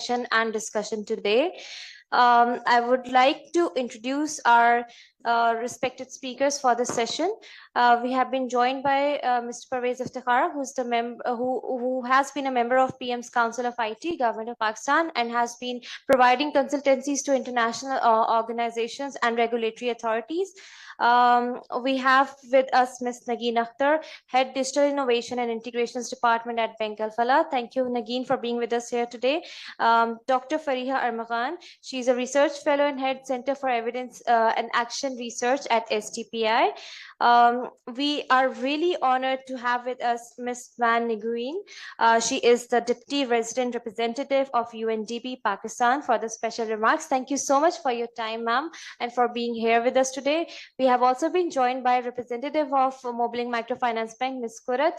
session and discussion today. I would like to introduce our respected speakers for this session. We have been joined by Mr. Parvez Iftikhar, who's the who has been a member of PM's Council of IT, Government of Pakistan, and has been providing consultancies to international organizations and regulatory authorities. We have with us Ms. Nageen Akhtar, Head Digital Innovation and Integrations Department at Bank Al-Falah. Thank you, Nageen, for being with us here today. Dr. Fariha Armaghan, she's a Research Fellow and Head Center for Evidence and Action Research at STPI. We are really honored to have with us Ms. Van Nguyen. She is the Deputy Resident Representative of UNDP Pakistan for the special remarks. Thank you so much for your time, ma'am, and for being here with us today. We have also been joined by a representative of Mobilink Microfinance Bank, Ms. Kurat.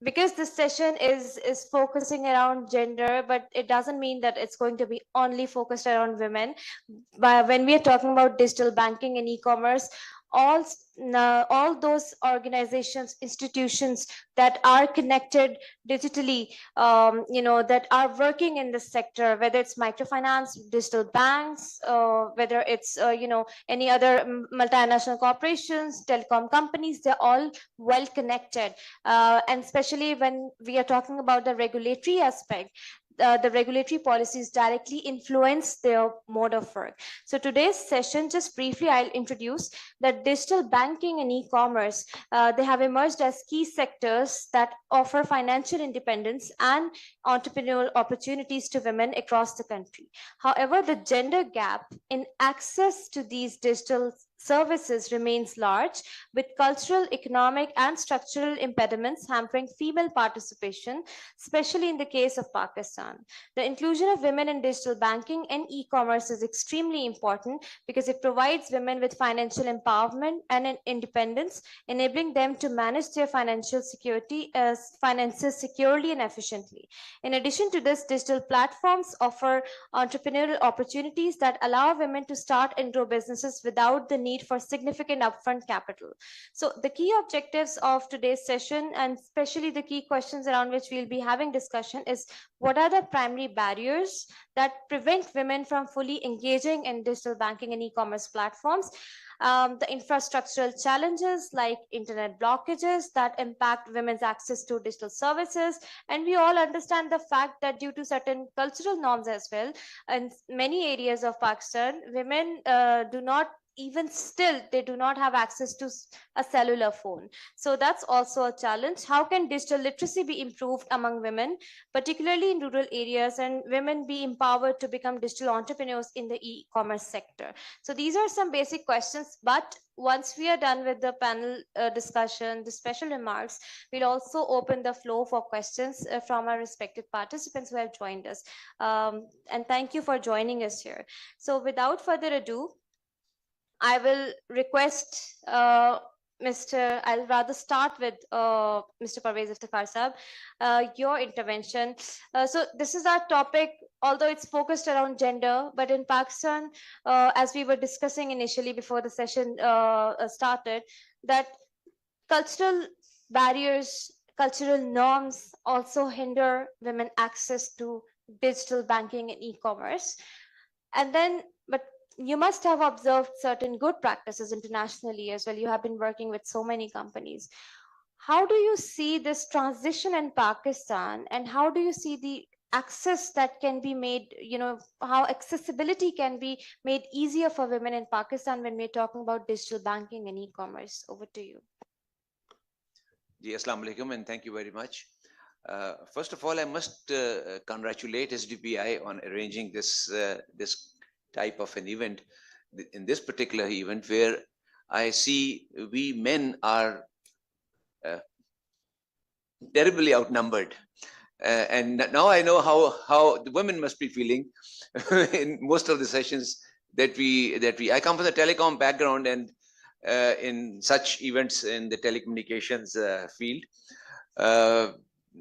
Because this session is focusing around gender, but it doesn't mean that it's going to be only focused around women. But when we are talking about digital banking and e-commerce, all those organizations, institutions that are connected digitally, that are working in this sector, whether it's microfinance, digital banks, whether it's any other multinational corporations, telecom companies, they're all well connected, and especially when we are talking about the regulatory aspect. The regulatory policies directly influence their mode of work. So today's session, just briefly, I'll introduce that digital banking and e-commerce, they have emerged as key sectors that offer financial independence and entrepreneurial opportunities to women across the country. However, the gender gap in access to these digital services remains large, with cultural, economic, and structural impediments hampering female participation, especially in the case of Pakistan. The inclusion of women in digital banking and e-commerce is extremely important because it provides women with financial empowerment and independence, enabling them to manage their finances securely and efficiently. In addition to this, digital platforms offer entrepreneurial opportunities that allow women to start and grow businesses without the need for significant upfront capital. So the key objectives of today's session, and especially the key questions around which we'll be having discussion, is what are the primary barriers that prevent women from fully engaging in digital banking and e-commerce platforms, the infrastructural challenges like internet blockages that impact women's access to digital services. And we all understand the fact that due to certain cultural norms as well, in many areas of Pakistan, women they do not have access to a cellular phone. So that's also a challenge. How can digital literacy be improved among women, particularly in rural areas, and women be empowered to become digital entrepreneurs in the e-commerce sector? So these are some basic questions, but once we are done with the panel discussion, the special remarks, we'll also open the floor for questions from our respected participants who have joined us. And thank you for joining us here. So without further ado, I will request I'll rather start with Mr. Parvez Iftikhar Sahab, your intervention. So this is our topic, although it's focused around gender, but in Pakistan, as we were discussing initially before the session started, that cultural barriers, cultural norms also hinder women access to digital banking and e-commerce. And then, but you must have observed certain good practices internationally as well. You have been working with so many companies. How do you see this transition in Pakistan, and how do you see the access that can be made, how accessibility can be made easier for women in Pakistan when we're talking about digital banking and e-commerce? Over to you. Assalamu alaikum, and thank you very much. First of all, I must congratulate SDPI on arranging this type of an event, in this particular event, where I see we men are terribly outnumbered. And now I know how the women must be feeling in most of the sessions that I come from the telecom background, and in such events in the telecommunications field,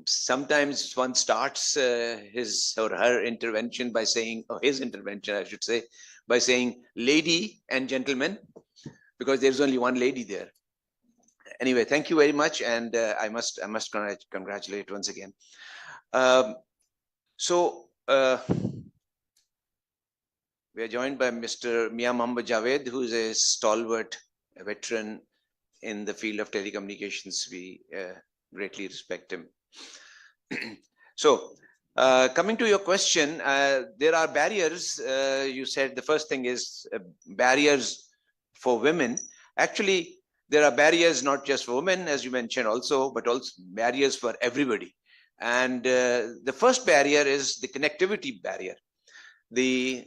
sometimes one starts his or her intervention by saying, or his intervention, I should say, by saying lady and gentlemen, because there's only one lady there. Anyway, thank you very much, and I must congratulate once again. So we are joined by Mr. Mia Mohammed Javed, who is a stalwart veteran in the field of telecommunications. We greatly respect him. So, coming to your question, there are barriers. You said the first thing is barriers for women. Actually, there are barriers not just for women, as you mentioned also, but also barriers for everybody. And the first barrier is the connectivity barrier. The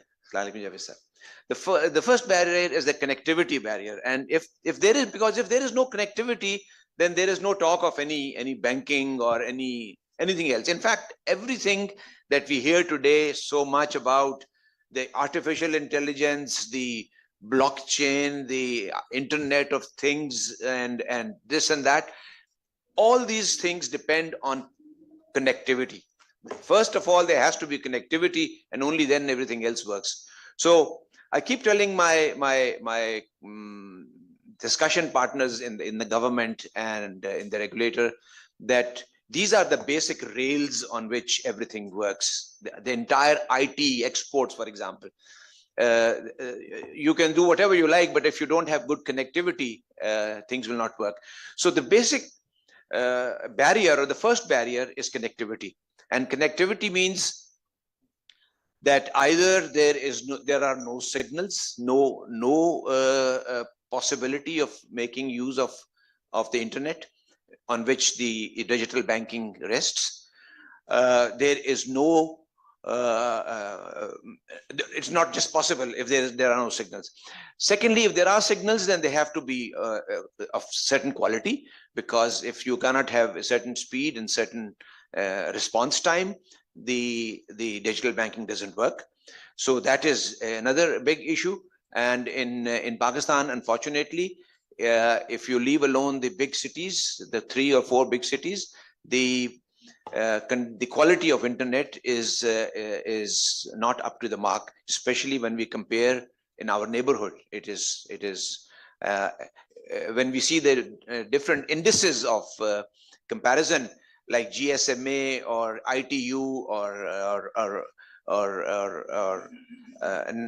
first barrier is the connectivity barrier. And if there is no connectivity, then there is no talk of any banking or anything else. In fact, everything that we hear today so much about, the artificial intelligence, the blockchain, the Internet of Things, and this and that, all these things depend on connectivity. First of all, there has to be connectivity, and only then everything else works. So I keep telling my discussion partners in the government and in the regulator that these are the basic rails on which everything works. The entire IT exports, for example. You can do whatever you like, but if you don't have good connectivity, things will not work. So the basic barrier, or the first barrier, is connectivity. And connectivity means that either there are no signals, no possibility of making use of the internet on which the digital banking rests. There is no, it's not just possible if there are no signals. Secondly, if there are signals, then they have to be of certain quality, because if you cannot have a certain speed and certain response time, the digital banking doesn't work. So that is another big issue. And in Pakistan, unfortunately, if you leave alone the big cities, the 3 or 4 big cities, the quality of internet is not up to the mark, especially when we compare in our neighborhood. It is when we see the different indices of comparison, like GSMA or ITU or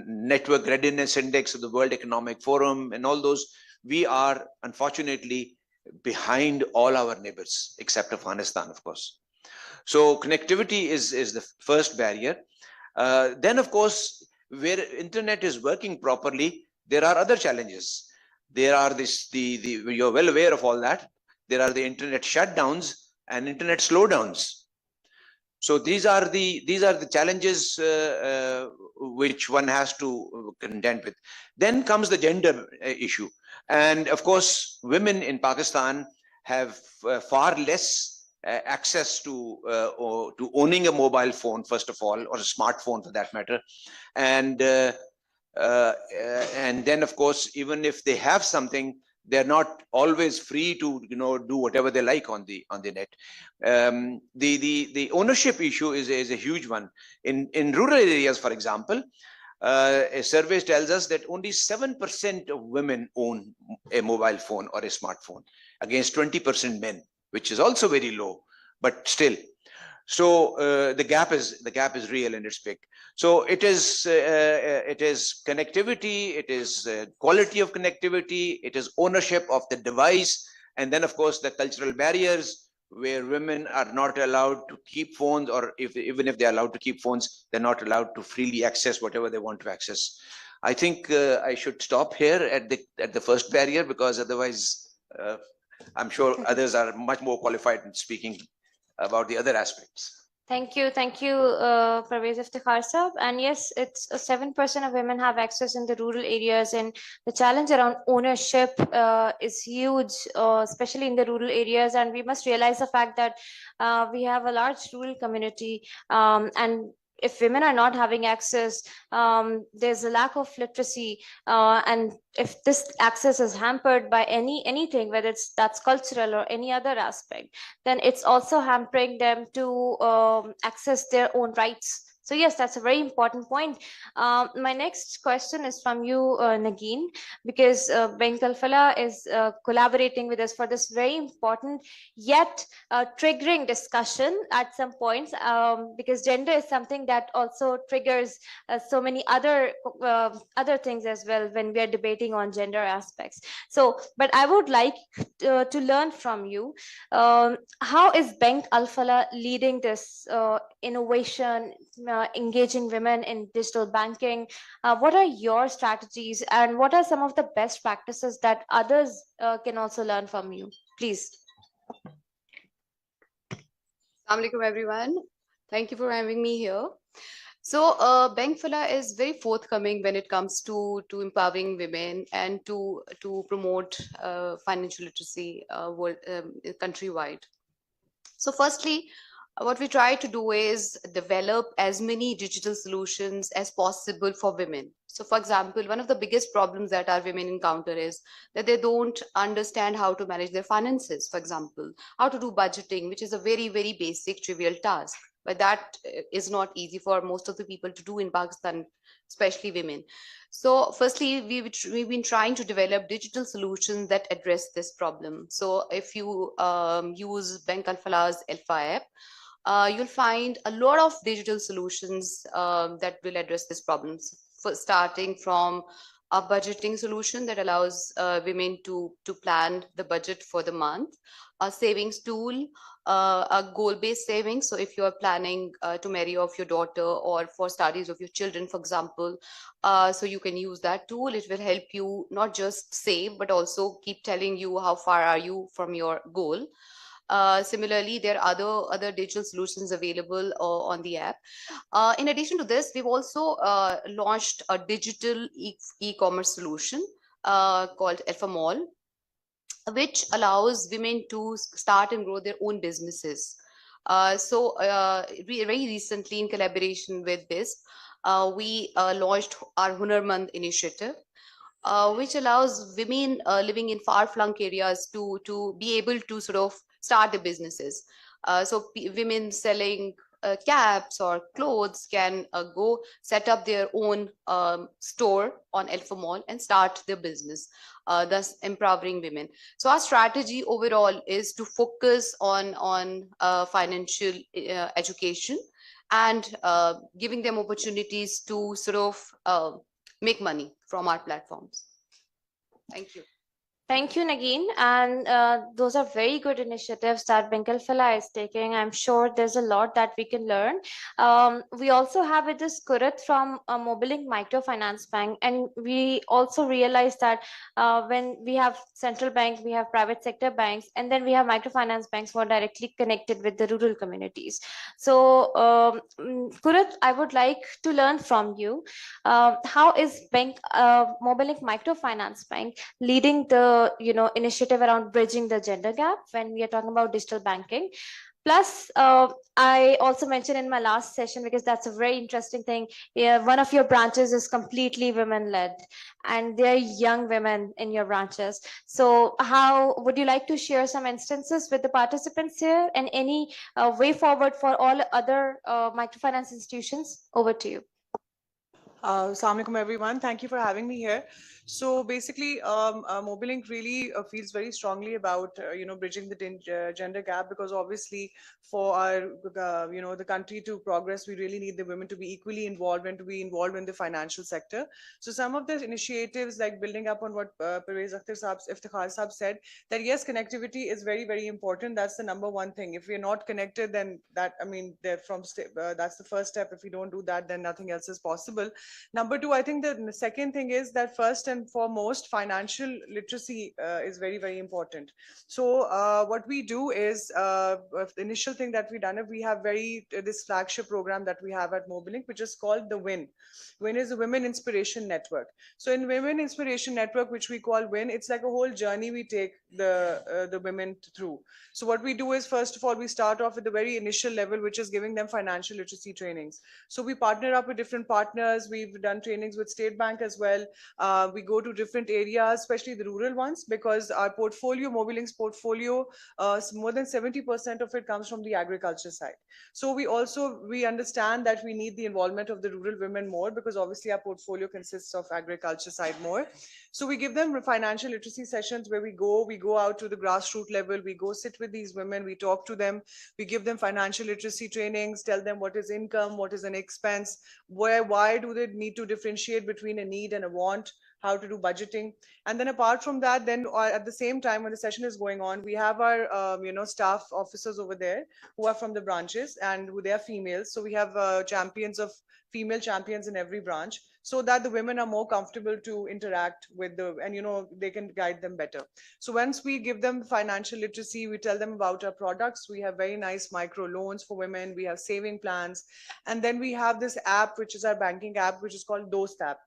Network Readiness Index of the World Economic Forum, and all those, we are unfortunately behind all our neighbors except Afghanistan, of course. So connectivity is the first barrier. Then, of course, where internet is working properly, there are other challenges. There are you're well aware of all that. There are the internet shutdowns and internet slowdowns. So these are the challenges which one has to contend with. Then comes the gender issue, and of course, women in Pakistan have far less access to owning a mobile phone, first of all, or a smartphone for that matter, and then of course, even if they have something, they're not always free to do whatever they like on the net. The ownership issue is a huge one in rural areas. For example, a survey tells us that only 7% of women own a mobile phone or a smartphone, against 20% men, which is also very low, but still. So the gap is real and it's big. So it is connectivity, it is quality of connectivity, it is ownership of the device, and then of course the cultural barriers, where women are not allowed to keep phones, or even if they're allowed to keep phones, they're not allowed to freely access whatever they want to access. I think I should stop here at the first barrier, because otherwise I'm sure others are much more qualified in speaking about the other aspects. Thank you, Parvez Iftikhar Sahab. And yes, it's 7% of women have access in the rural areas, and the challenge around ownership is huge, especially in the rural areas. And we must realize the fact that we have a large rural community, and if women are not having access, there's a lack of literacy, and if this access is hampered by anything, whether that's cultural or any other aspect, then it's also hampering them to access their own rights, So yes, that's a very important point. My next question is from you, Nagin, because Bank Alfala is collaborating with us for this very important yet triggering discussion at some points, because gender is something that also triggers so many other things as well when we are debating on gender aspects. So, but I would like to learn from you, how is Bank Alfala leading this innovation, engaging women in digital banking? What are your strategies, and what are some of the best practices that others can also learn from you? Please. Assalamu alaikum, everyone. Thank you for having me here. So, Bank Fala is very forthcoming when it comes to empowering women and to promote financial literacy countrywide. So, firstly, what we try to do is develop as many digital solutions as possible for women. So, for example, one of the biggest problems that our women encounter is that they don't understand how to manage their finances. For example, how to do budgeting, which is a very, very basic, trivial task. But that is not easy for most of the people to do in Pakistan, especially women. So, firstly, we've been trying to develop digital solutions that address this problem. So, if you use Bank Al Falah's Alpha app, you'll find a lot of digital solutions that will address these problems. Starting from a budgeting solution that allows women to plan the budget for the month, a savings tool, a goal-based savings. So if you're planning to marry off your daughter or for studies of your children, for example, so you can use that tool. It will help you not just save, but also keep telling you how far are you from your goal. Similarly, there are other digital solutions available on the app. In addition to this, we've also launched a digital e-commerce solution called Alpha Mall, which allows women to start and grow their own businesses. Very recently, in collaboration with this, we launched our Hunar Mand initiative, which allows women living in far-flung areas to be able to sort of start their businesses. Women selling caps or clothes can go set up their own store on Alpha Mall and start their business, thus empowering women. So our strategy overall is to focus on financial education and giving them opportunities to sort of make money from our platforms. Thank you. Thank you, Nagin. And those are very good initiatives that Bank Alfala is taking. I'm sure there's a lot that we can learn. We also have with us Kurat from Mobilink Microfinance Bank. And we also realized that when we have central bank, we have private sector banks, and then we have microfinance banks who are directly connected with the rural communities. So Kurat, I would like to learn from you. How is Mobilink Microfinance Bank leading the initiative around bridging the gender gap when we are talking about digital banking? Plus, I also mentioned in my last session, because that's a very interesting thing, one of your branches is completely women-led, and they're young women in your branches. So how would you like to share some instances with the participants here, and any way forward for all other microfinance institutions? Over to you. Assalamu alaikum, everyone. Thank you for having me here. So basically, Mobilink really feels very strongly about bridging the gender gap, because obviously for our the country to progress, we really need the women to be equally involved and to be involved in the financial sector. So some of the initiatives, like building up on what Parvez Iftikhar Saab said, that yes, connectivity is very, very important. That's the number one thing. If we're not connected, then that's the first step. If we don't do that, then nothing else is possible. Number two, I think the second thing is that first and foremost, financial literacy is very, very important. So what we do is, the initial thing that we've done, we have this flagship program that we have at Mobilink, which is called the WIN. WIN is the Women Inspiration Network. So in Women Inspiration Network, which we call WIN, it's like a whole journey we take the women through. So what we do is, first of all, we start off at the very initial level, which is giving them financial literacy trainings. So we partner up with different partners. We we've done trainings with State Bank as well. We go to different areas, especially the rural ones, because our portfolio, Mobilink's portfolio, more than 70% of it comes from the agriculture side. So we understand that we need the involvement of the rural women more, because obviously our portfolio consists of agriculture side more. So we give them financial literacy sessions where we go out to the grassroots level, we go sit with these women, we talk to them, we give them financial literacy trainings, tell them what is income, what is an expense, why do they need to differentiate between a need and a want, how to do budgeting. And then apart from that, then at the same time when the session is going on, we have our staff officers over there who are from the branches and who they are females. So we have female champions in every branch, so that the women are more comfortable to interact with and they can guide them better. So once we give them financial literacy, we tell them about our products. We have very nice micro loans for women, we have saving plans, and then we have this app, which is our banking app, which is called Dost app.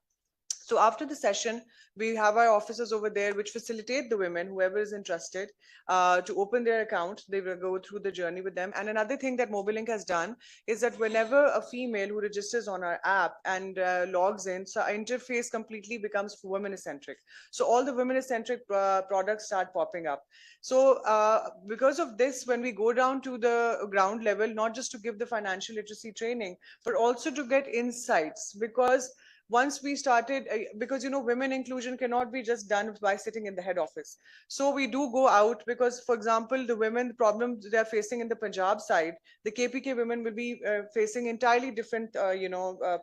So after the session, we have our officers over there which facilitate the women, whoever is interested, to open their account. They will go through the journey with them. And another thing that Mobilink has done is that whenever a female who registers on our app and logs in, so our interface completely becomes women-centric. So all the women-centric products start popping up. So because of this, when we go down to the ground level, not just to give the financial literacy training, but also to get insights, because once we started, because women inclusion cannot be just done by sitting in the head office. So we do go out, because for example, the women problems they're facing in the Punjab side, the KPK women will be facing entirely different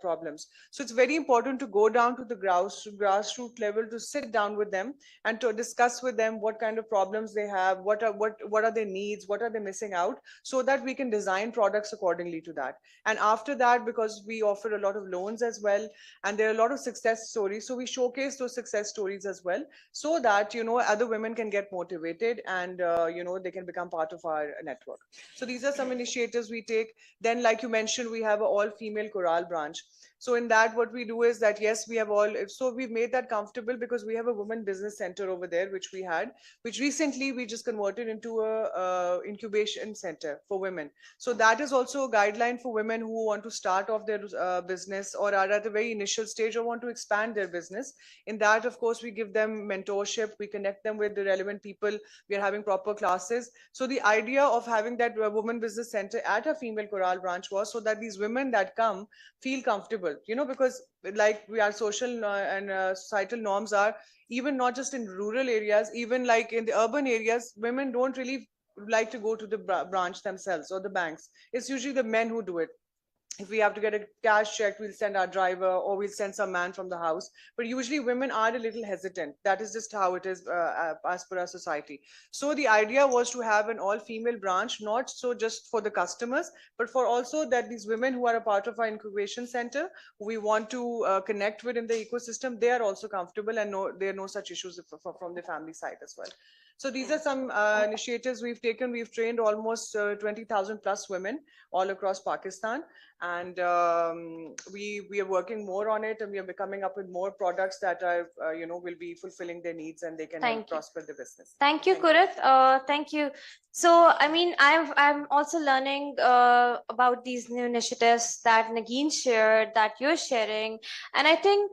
problems. So it's very important to go down to the grassroots level, to sit down with them and to discuss with them what kind of problems they have, what are their needs, what are they missing out, so that we can design products accordingly to that. And after that, because we offer a lot of loans as well, and there are a lot of success stories, so we showcase those success stories as well, so that other women can get motivated and they can become part of our network. So these are some initiatives we take. Then, like you mentioned, we have an all-female chorale branch. So in that, what we do is that, yes, we have so we've made that comfortable, because we have a women business center over there, which recently we just converted into a incubation center for women. So that is also a guideline for women who want to start off their business, or are at a very initial stage, or want to expand their business. In that, of course, we give them mentorship, we connect them with the relevant people, we are having proper classes. So the idea of having that women business center at a female chorale branch was so that these women that come feel comfortable, because like we are social and societal norms are, even not just in rural areas, even like in the urban areas, women don't really like to go to the branch themselves or the banks. It's usually the men who do it. If we have to get a cash check, we'll send our driver, or we'll send some man from the house. But usually women are a little hesitant. That is just how it is as per our society. So the idea was to have an all-female branch, not so just for the customers, but for also that these women who are a part of our incubation center, who we want to connect with in the ecosystem, they are also comfortable, and there are no such issues from the family side as well. So these are some initiatives we've taken. We've trained almost 20,000 plus women all across Pakistan. And we are working more on it, and we are coming up with more products that are, will be fulfilling their needs, and they can help prosper the business. Thank you, Kurat. Thank you. So, I mean, I'm also learning about these new initiatives that Nagin shared, that you're sharing, and I think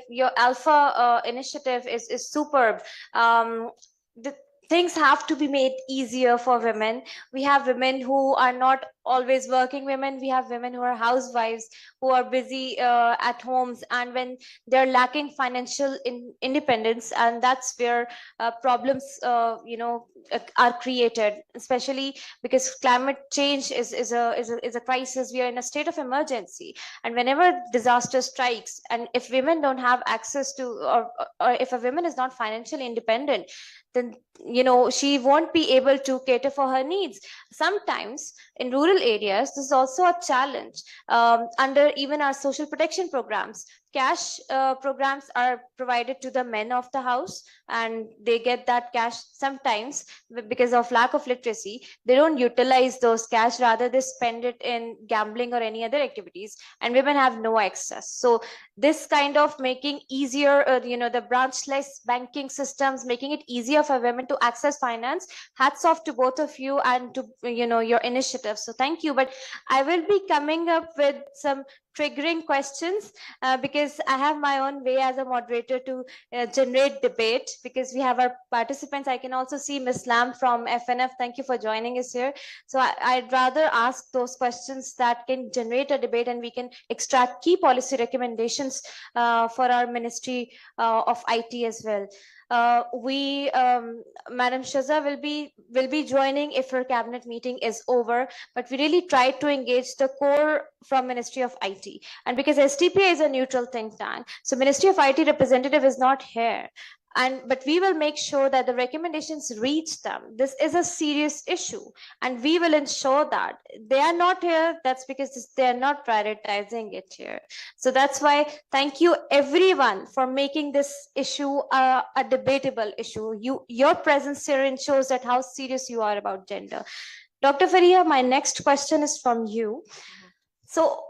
your Alpha initiative is superb. The things have to be made easier for women. We have women who are not always working women. We have women who are housewives, who are busy at homes, and when they're lacking financial independence, and that's where problems are created, especially because climate change is a crisis. We are in a state of emergency, and whenever disaster strikes, and if women don't have access to, or if a woman is not financially independent, then she won't be able to cater for her needs. Sometimes in rural areas, this is also a challenge. Under even our social protection programs, cash programs are provided to the men of the house, and they get that cash. Sometimes because of lack of literacy, they don't utilize those cash, rather they spend it in gambling or any other activities, and women have no access. So this kind of making easier the branchless banking systems, making it easier for women to access finance. Hats off to both of you and to your initiative. So thank you. But I will be coming up with some triggering questions because I have my own way as a moderator to generate debate, because we have our participants. I can also see Ms. Lam from FNF. Thank you for joining us here. So I'd rather ask those questions that can generate a debate, and we can extract key policy recommendations for our Ministry of IT as well. Madam Shaza will be joining if her cabinet meeting is over, but we really tried to engage the core from Ministry of IT. And because STPI is a neutral think tank, so Ministry of IT representative is not here. But we will make sure that the recommendations reach them. This is a serious issue, and we will ensure that they are not here. That's because they are not prioritizing it here. So that's why thank you everyone for making this issue a debatable issue. Your presence here ensures that how serious you are about gender. Dr. Faria, my next question is from you. So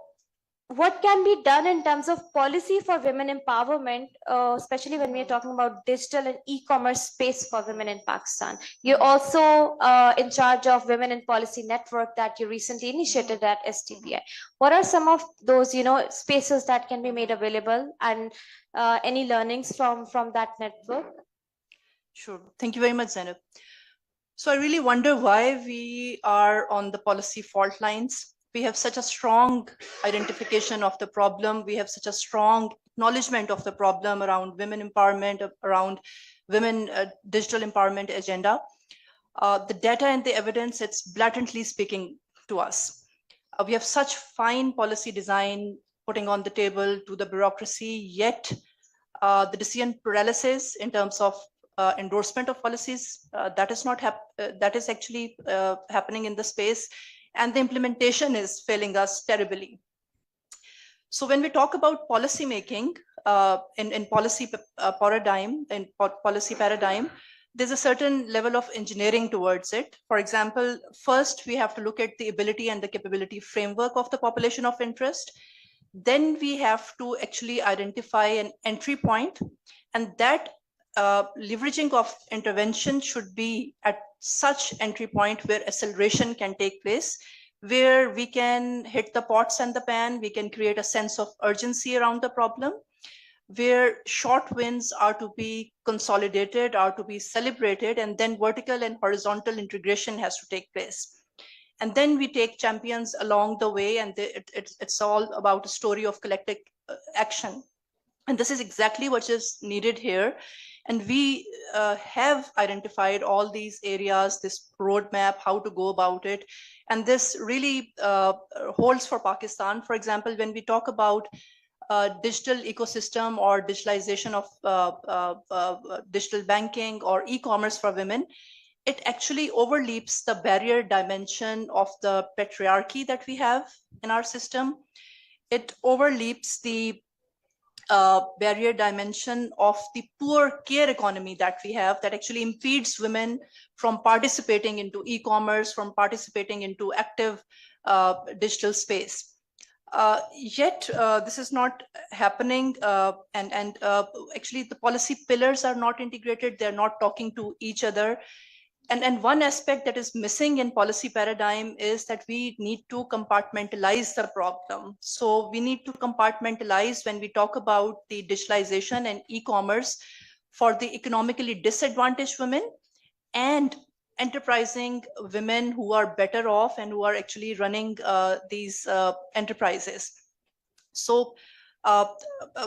what can be done in terms of policy for women empowerment, especially when we're talking about digital and e-commerce space for women in Pakistan? You're also in charge of Women in Policy Network that you recently initiated at STPI. What are some of those, spaces that can be made available, and any learnings from that network? Sure. Thank you very much, Zainab. So I really wonder why we are on the policy fault lines. We have such a strong identification of the problem. We have such a strong acknowledgement of the problem around women empowerment, around women digital empowerment agenda. The data and the evidence, it's blatantly speaking to us. We have such fine policy design putting on the table to the bureaucracy, yet the decision paralysis in terms of endorsement of policies, that is actually happening in the space, and the implementation is failing us terribly. So when we talk about policy making in policy paradigm, there's a certain level of engineering towards it. For example, first we have to look at the ability and the capability framework of the population of interest. Then we have to actually identify an entry point, and that leveraging of intervention should be at such entry point where acceleration can take place, where we can hit the pots and the pan, we can create a sense of urgency around the problem, where short wins are to be consolidated, are to be celebrated, and then vertical and horizontal integration has to take place. And then we take champions along the way, and it's all about a story of collective action. And this is exactly what is needed here. And we have identified all these areas, this roadmap, how to go about it. And this really holds for Pakistan. For example, when we talk about digital ecosystem or digitalization of digital banking or e-commerce for women, it actually overleaps the barrier dimension of the patriarchy that we have in our system. It overleaps the barrier dimension of the poor care economy that we have, that actually impedes women from participating into e-commerce, from participating into active digital space. Yet this is not happening, and actually the policy pillars are not integrated, they're not talking to each other. And one aspect that is missing in policy paradigm is that we need to compartmentalize the problem. So we need to compartmentalize when we talk about the digitalization and e-commerce for the economically disadvantaged women and enterprising women who are better off and who are actually running these enterprises. So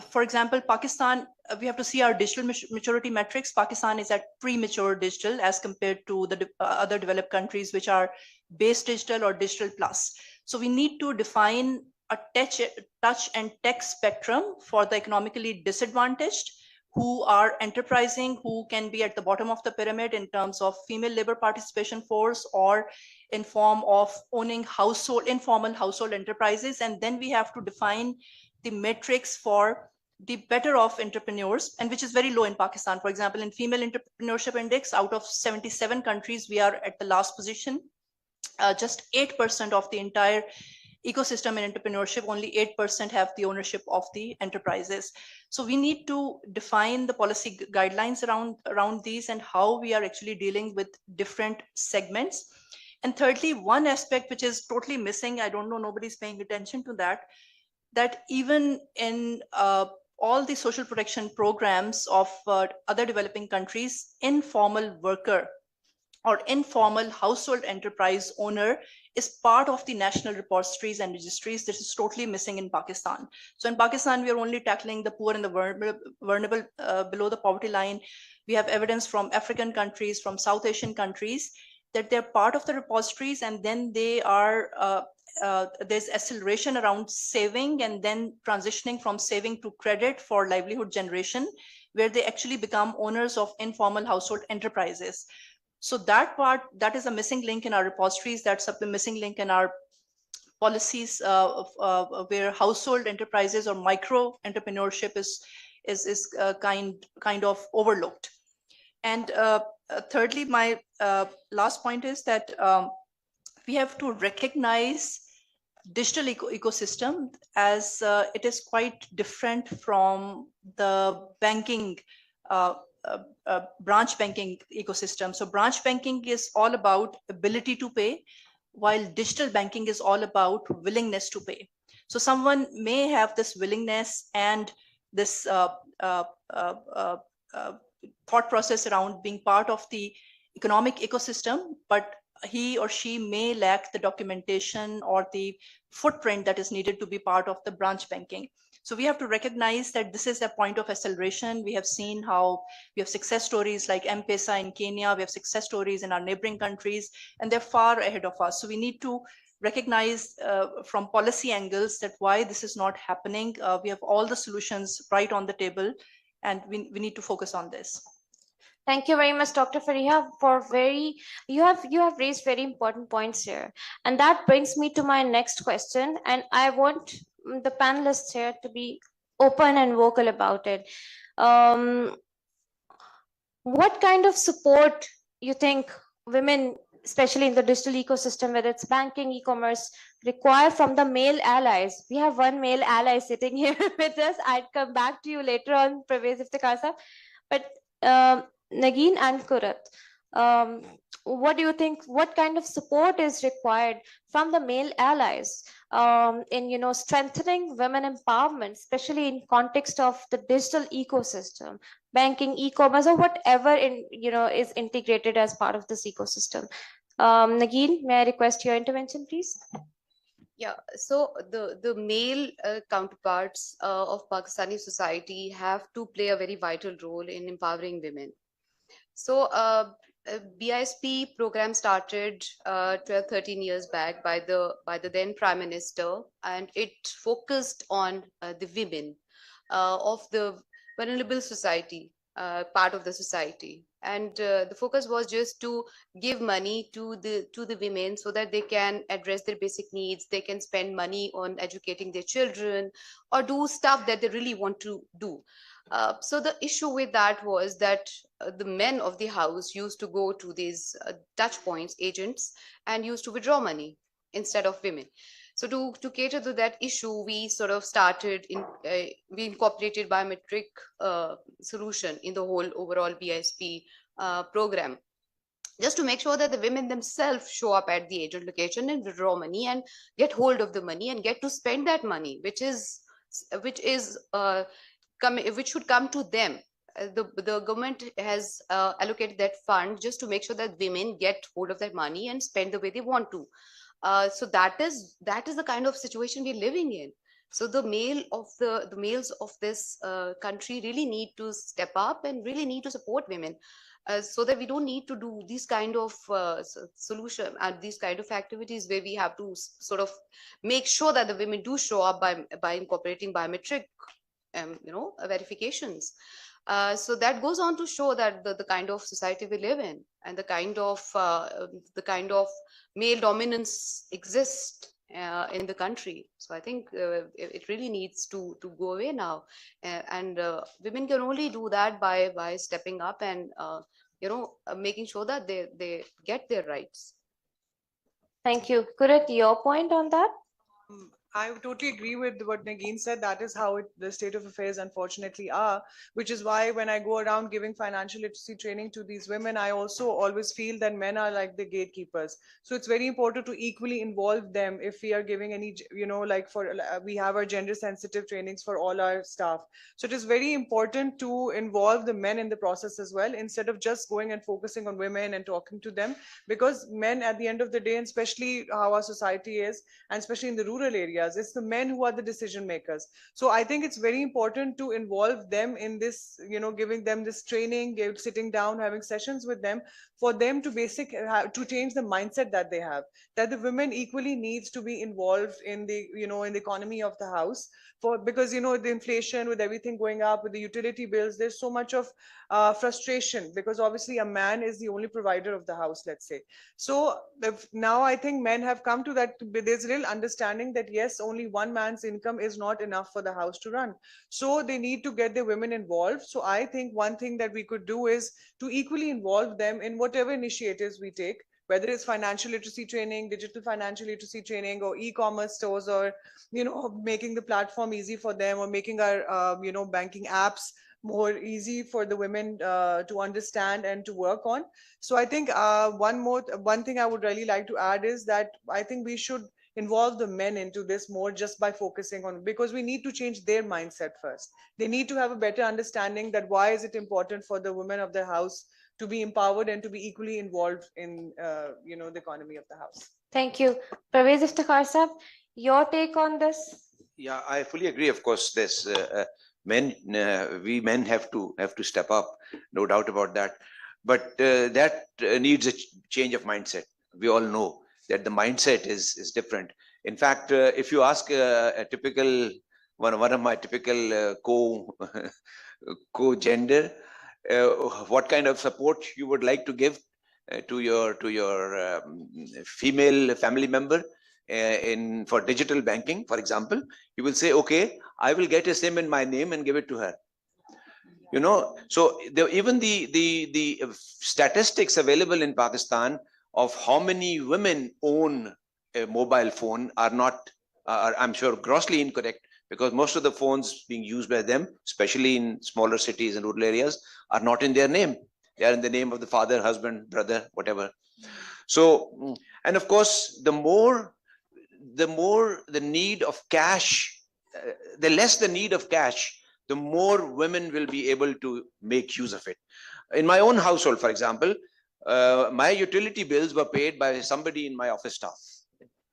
for example, Pakistan, we have to see our digital maturity metrics. Pakistan is at premature digital as compared to the other developed countries, which are base digital or digital plus. So we need to define a touch and tech spectrum for the economically disadvantaged who are enterprising, who can be at the bottom of the pyramid in terms of female labor participation force or in form of owning informal household enterprises. And then we have to define the metrics for the better off entrepreneurs, and which is very low in Pakistan. For example, in female entrepreneurship index, out of 77 countries, we are at the last position. Just 8% of the entire ecosystem in entrepreneurship, only 8% have the ownership of the enterprises. So we need to define the policy guidelines around these and how we are actually dealing with different segments. And thirdly, one aspect which is totally missing, I don't know, nobody's paying attention to that. that even in all the social protection programs of other developing countries, informal worker or informal household enterprise owner is part of the national repositories and registries. This is totally missing in Pakistan. So in Pakistan, we are only tackling the poor and the vulnerable below the poverty line. We have evidence from African countries, from South Asian countries, that they're part of the repositories, and then they are there's acceleration around saving and then transitioning from saving to credit for livelihood generation, where they actually become owners of informal household enterprises. So that part, that is a missing link in our repositories. That's a missing link in our policies where household enterprises or micro entrepreneurship is kind of overlooked. And thirdly, my last point is that we have to recognize digital ecosystem as it is quite different from the banking branch banking ecosystem. So branch banking is all about ability to pay, while digital banking is all about willingness to pay. So someone may have this willingness and this thought process around being part of the economic ecosystem, but he or she may lack the documentation or the footprint that is needed to be part of the branch banking. So we have to recognize that this is a point of acceleration. We have seen how we have success stories like M-Pesa in Kenya, we have success stories in our neighboring countries, and they're far ahead of us. So we need to recognize from policy angles that why this is not happening. We have all the solutions right on the table, and we need to focus on this. Thank you very much, Dr. Fariha, for you have raised very important points here. And that brings me to my next question. And I want the panelists here to be open and vocal about it. What kind of support you think women, especially in the digital ecosystem, whether it's banking, e-commerce, require from the male allies? We have one male ally sitting here with us. I'd come back to you later on, Parvez Iftikhar Sahab. But Nagin and Kurat, what do you think? What kind of support is required from the male allies in strengthening women empowerment, especially in context of the digital ecosystem, banking, e-commerce, or whatever is integrated as part of this ecosystem? Nagin, may I request your intervention, please? Yeah, so the male counterparts of Pakistani society have to play a very vital role in empowering women. So BISP program started 12-13 years back by the then Prime Minister, and it focused on the women of the vulnerable society, part of the society. And the focus was just to give money to the women so that they can address their basic needs. They can spend money on educating their children or do stuff that they really want to do. So the issue with that was that the men of the house used to go to these touch points, agents, and used to withdraw money instead of women. So to cater to that issue, we sort of started we incorporated biometric solution in the whole overall BISP program, just to make sure that the women themselves show up at the agent location and withdraw money and get hold of the money and get to spend that money, which should come to them. The government has allocated that fund just to make sure that women get hold of that money and spend the way they want to. So that is the kind of situation we're living in. So the males of this country really need to step up and really need to support women, so that we don't need to do these kind of solution and these kind of activities where we have to sort of make sure that the women do show up by incorporating biometric verifications. So that goes on to show that the kind of society we live in and the kind of male dominance exists in the country. So I think it really needs to go away now, and women can only do that by stepping up and making sure that they get their rights. Thank you. Kurat, your point on that? I totally agree with what Nagin said. That is how the state of affairs unfortunately are, which is why when I go around giving financial literacy training to these women, I also always feel that men are like the gatekeepers. So it's very important to equally involve them if we are giving any, like we have our gender sensitive trainings for all our staff. So it is very important to involve the men in the process as well, instead of just going and focusing on women and talking to them, because men at the end of the day, and especially how our society is, and especially in the rural areas, it's the men who are the decision makers. So I think it's very important to involve them in this, giving them this training, sitting down, having sessions with them, for them to to change the mindset that they have, that the women equally needs to be involved in the, in the economy of the house, because the inflation, with everything going up, with the utility bills, there's so much of frustration, because obviously a man is the only provider of the house, let's say. So now I think men have come to that, there's real understanding that yes, only one man's income is not enough for the house to run. So they need to get the women involved. So I think one thing that we could do is to equally involve them in whatever initiatives we take, whether it's financial literacy training, digital financial literacy training, or e-commerce stores, or making the platform easy for them, or making our banking apps more easy for the women to understand and to work on. So I think one thing I would really like to add is that I think we should involve the men into this more, just by focusing on, because we need to change their mindset first. They need to have a better understanding that why is it important for the women of the house to be empowered and to be equally involved in the economy of the house. Thank you. Parvez Iftikhar Sahab, your take on this? Yeah, I fully agree. Of course, this we men have to step up, no doubt about that. But that needs a change of mindset. We all know that the mindset is different. In fact, if you ask a typical one of my typical co-gender, what kind of support you would like to give to your female family member for digital banking, for example, you will say, okay, I will get a SIM in my name and give it to her. So even the statistics available in Pakistan of how many women own a mobile phone are not, I'm sure, grossly incorrect, because most of the phones being used by them, especially in smaller cities and rural areas, are not in their name. They are in the name of the father, husband, brother, whatever. So, and of course, the more the need of cash, the less the need of cash, the more women will be able to make use of it. In my own household, for example, my utility bills were paid by somebody in my office staff.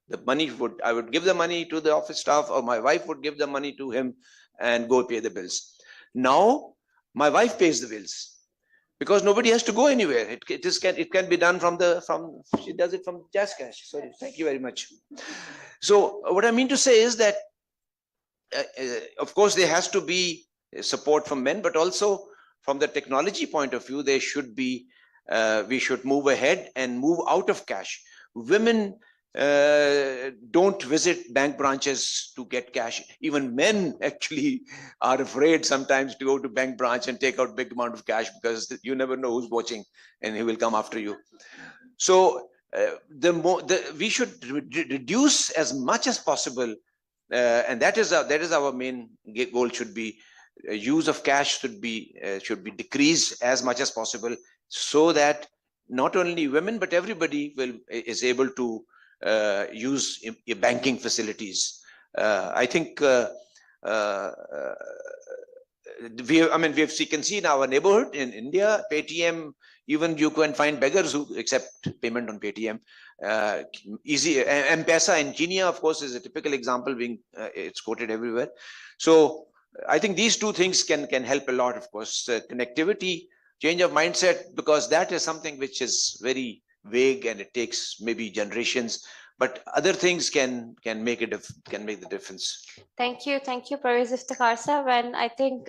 The money I would give the money to the office staff, or my wife would give the money to him and go pay the bills. Now, my wife pays the bills, because nobody has to go anywhere. It can be done she does it from JazzCash. Sorry, thank you very much. So what I mean to say is that, of course, there has to be support from men, but also from the technology point of view, there should be, we should move ahead and move out of cash. Women don't visit bank branches to get cash. Even men actually are afraid sometimes to go to bank branch and take out big amount of cash, because you never know who's watching and he will come after you. So we should reduce as much as possible, and that is our main goal. Should be use of cash should be decreased as much as possible, so that not only women but everybody is able to use banking facilities. I think we can see in our neighborhood in India, Paytm, even you can find beggars who accept payment on Paytm. Easy M-Pesa in Kenya, of course, is a typical example, being it's quoted everywhere. So I think these two things can help a lot. Of course, connectivity, change of mindset, because that is something which is very vague and it takes maybe generations, but other things can make the difference. Thank you, Parvez Iftikhar Sahab. And I think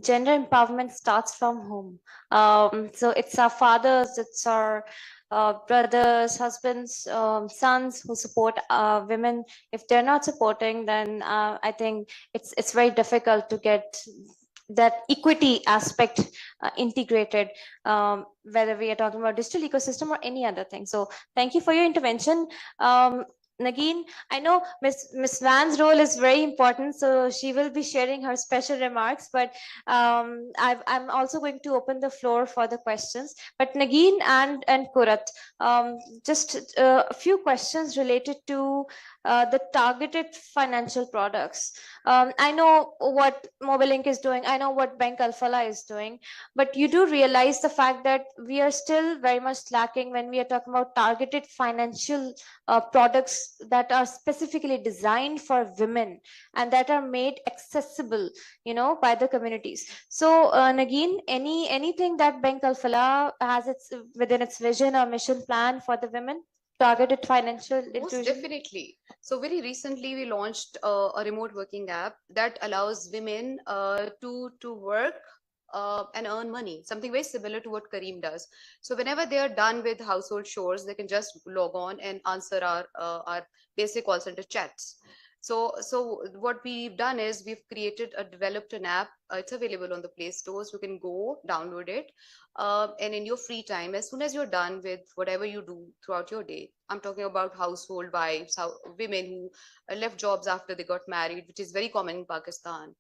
gender empowerment starts from home. So it's our fathers, it's our brothers, husbands, sons who support women. If they're not supporting, then I think it's very difficult to get that equity aspect integrated, whether we are talking about digital ecosystem or any other thing. So thank you for your intervention. Nagin, I know Miss Van's role is very important, so she will be sharing her special remarks. But I'm also going to open the floor for the questions. But Nagin and Kurat, just a few questions related to the targeted financial products. I know what Mobilink is doing. I know what Bank Alfala is doing. But you do realize the fact that we are still very much lacking when we are talking about targeted financial products that are specifically designed for women and that are made accessible, by the communities. So, Nagin, anything that Bank Alfala has within its vision or mission plan for the women? Targeted financial Most inclusion? definitely. So very recently we launched a remote working app that allows women to work and earn money, something very similar to what Kareem does. So whenever they are done with household chores, they can just log on and answer our basic call center chats. So what we've done is we've developed an app. It's available on the Play Stores. You can go download it, and in your free time, as soon as you're done with whatever you do throughout your day, I'm talking about household wives, how women who left jobs after they got married, which is very common in Pakistan.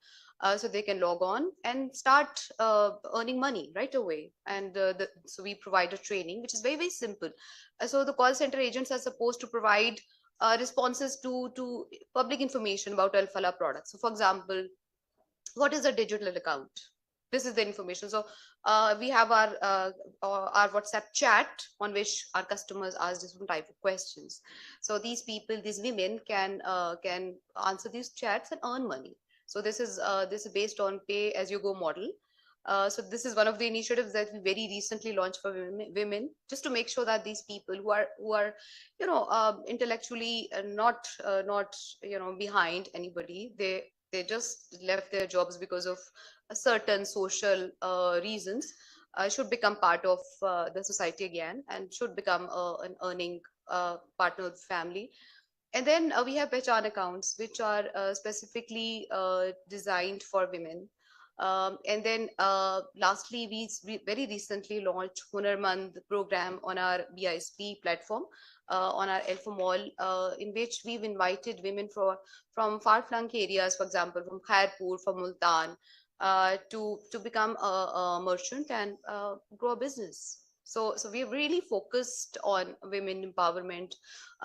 So they can log on and start earning money right away. And so we provide a training, which is very, very simple. So the call center agents are supposed to provide responses to public information about Al Falah products. So, for example, what is a digital account? This is the information. So we have our WhatsApp chat on which our customers ask different type of questions. So these people, these women can answer these chats and earn money. So this is based on pay as you go model. So this is one of the initiatives that we very recently launched for women, just to make sure that these people who are intellectually not behind anybody, they just left their jobs because of certain social reasons, should become part of the society again and should become an earning partner of the family. And then we have Pehchan accounts, which are specifically designed for women. And then lastly, we very recently launched Hunarmand program on our BISP platform, on our Alpha Mall, in which we've invited women from far-flung areas, for example, from Khairpur, from Multan, to become a merchant and grow a business. So we're really focused on women empowerment,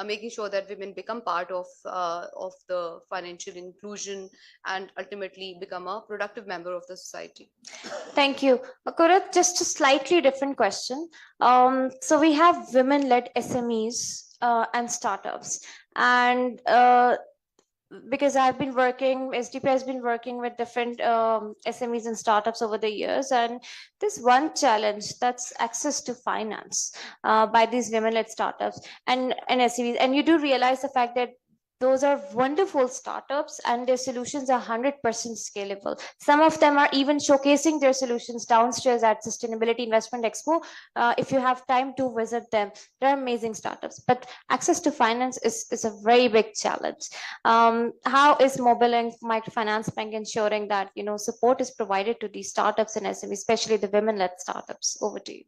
making sure that women become part of the financial inclusion and ultimately become a productive member of the society. Thank you. Kurat, just a slightly different question. So we have women-led SMEs and startups, and because I've been working, SDP has been working with different SMEs and startups over the years, and there's one challenge, that's access to finance by these women-led startups and SMEs. And you do realize the fact that those are wonderful startups and their solutions are 100% scalable. Some of them are even showcasing their solutions downstairs at Sustainability Investment Expo. If you have time to visit them, they're amazing startups. But access to finance is a very big challenge. How is Mobilink Microfinance Bank ensuring that support is provided to these startups and SMEs, especially the women-led startups? Over to you.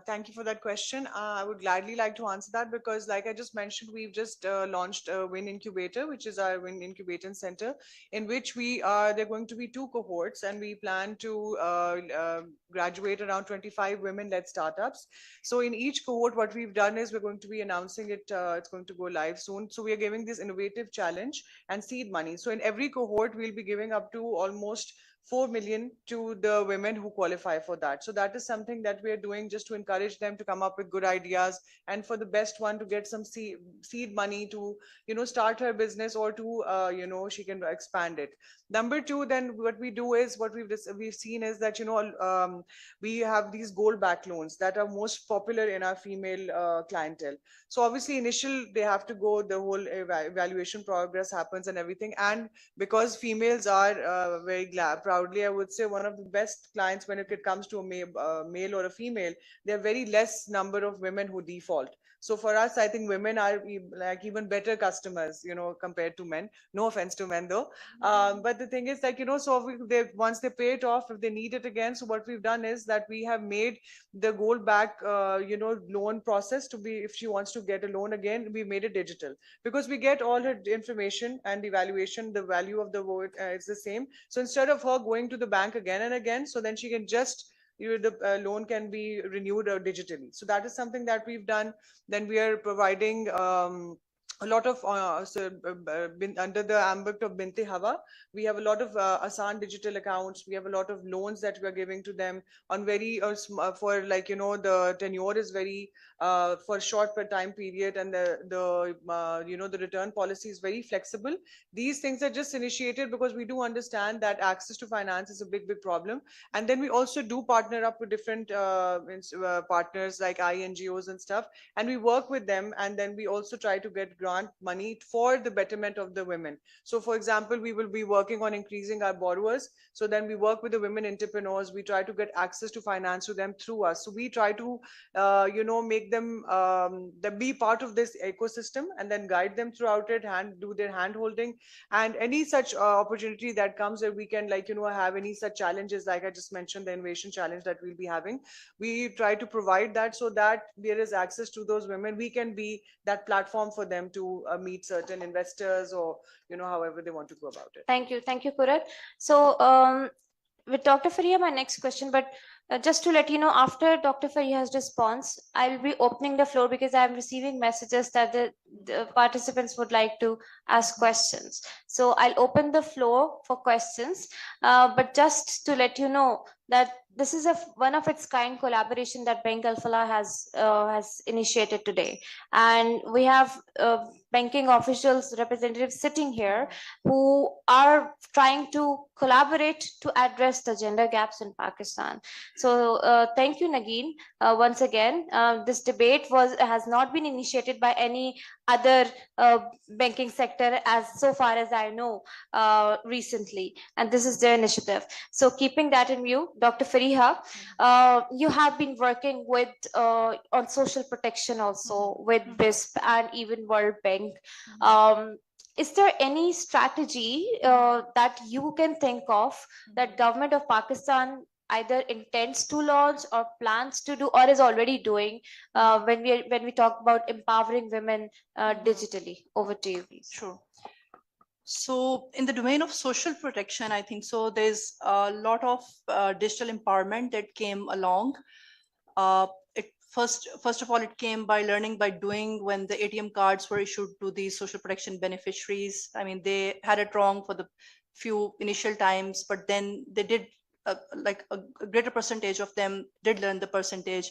Thank you for that question. I would gladly like to answer that because, like I just mentioned, we've just launched a WIN Incubator, which is our WIN Incubation Center, in which there are going to be 2 cohorts, and we plan to graduate around 25 women-led startups. So in each cohort, what we've done is we're going to be announcing it. It's going to go live soon. So we are giving this innovative challenge and seed money. So in every cohort, we'll be giving up to almost 4 million to the women who qualify for that. So that is something that we are doing just to encourage them to come up with good ideas, and for the best one to get some seed money to start her business, or to she can expand it. Number 2, then what we do is, what we've seen is that we have these gold back loans that are most popular in our female clientele. So obviously they have to go, the whole evaluation progress happens and everything, and because females are very proudly, I would say, one of the best clients when it comes to a male or a female, there are very less number of women who default. So for us, I think women are like even better customers, you know, compared to men. No offense to men though. But the thing is, like, you know, so once they pay it off, if they need it again, so what we've done is that we have made the gold back, you know, loan process to be, if she wants to get a loan again, we made it digital, because we get all her information and evaluation, the value of the vote is the same. So instead of her going to the bank again and again, so then she can just, you know, the loan can be renewed digitally. So that is something that we've done. Then we are providing a lot of under the ambit of Binti Hawa, we have a lot of Asan digital accounts. We have a lot of loans that we are giving to them on very for, like, you know, the tenure is very for short per time period, and the you know, the return policy is very flexible. These things are just initiated because we do understand that access to finance is a big problem. And then we also do partner up with different partners like INGOs and stuff, and we work with them, and then we also try to get grant money for the betterment of the women. So for example, we will be working on increasing our borrowers, so then we work with the women entrepreneurs, we try to get access to finance to them through us. So we try to you know, make them be part of this ecosystem, and then guide them throughout it, do their hand holding, and any such opportunity that comes where we can, like, you know, have any such challenges, like I just mentioned, the innovation challenge that we'll be having, we try to provide that, so that there is access to those women. We can be that platform for them to meet certain investors, or, you know, however they want to go about it. Thank you, Kurat. So with Dr. Faria, my next question, but just to let you know, after Dr. Faria's response, I will be opening the floor, because I'm receiving messages that the participants would like to ask questions. So I'll open the floor for questions, but just to let you know that this is one of its kind collaboration that Bank Al Falah has initiated today, and we have banking officials, representatives sitting here who are trying to collaborate to address the gender gaps in Pakistan. So thank you, Nagin. Once again, this debate has not been initiated by any other banking sector, as so far as I know, recently, and this is their initiative. So keeping that in view, Dr. Fariha, you have been working with on social protection also with BISP and even World Bank. Is there any strategy that you can think of that government of Pakistan either intends to launch or plans to do or is already doing when we talk about empowering women digitally? Over to you, please. Sure. So in the domain of social protection, I think so there's a lot of digital empowerment that came along. First of all, it came by learning by doing, when the ATM cards were issued to the social protection beneficiaries. I mean, they had it wrong for the few initial times, but then they did like a greater percentage of them did learn the percentage.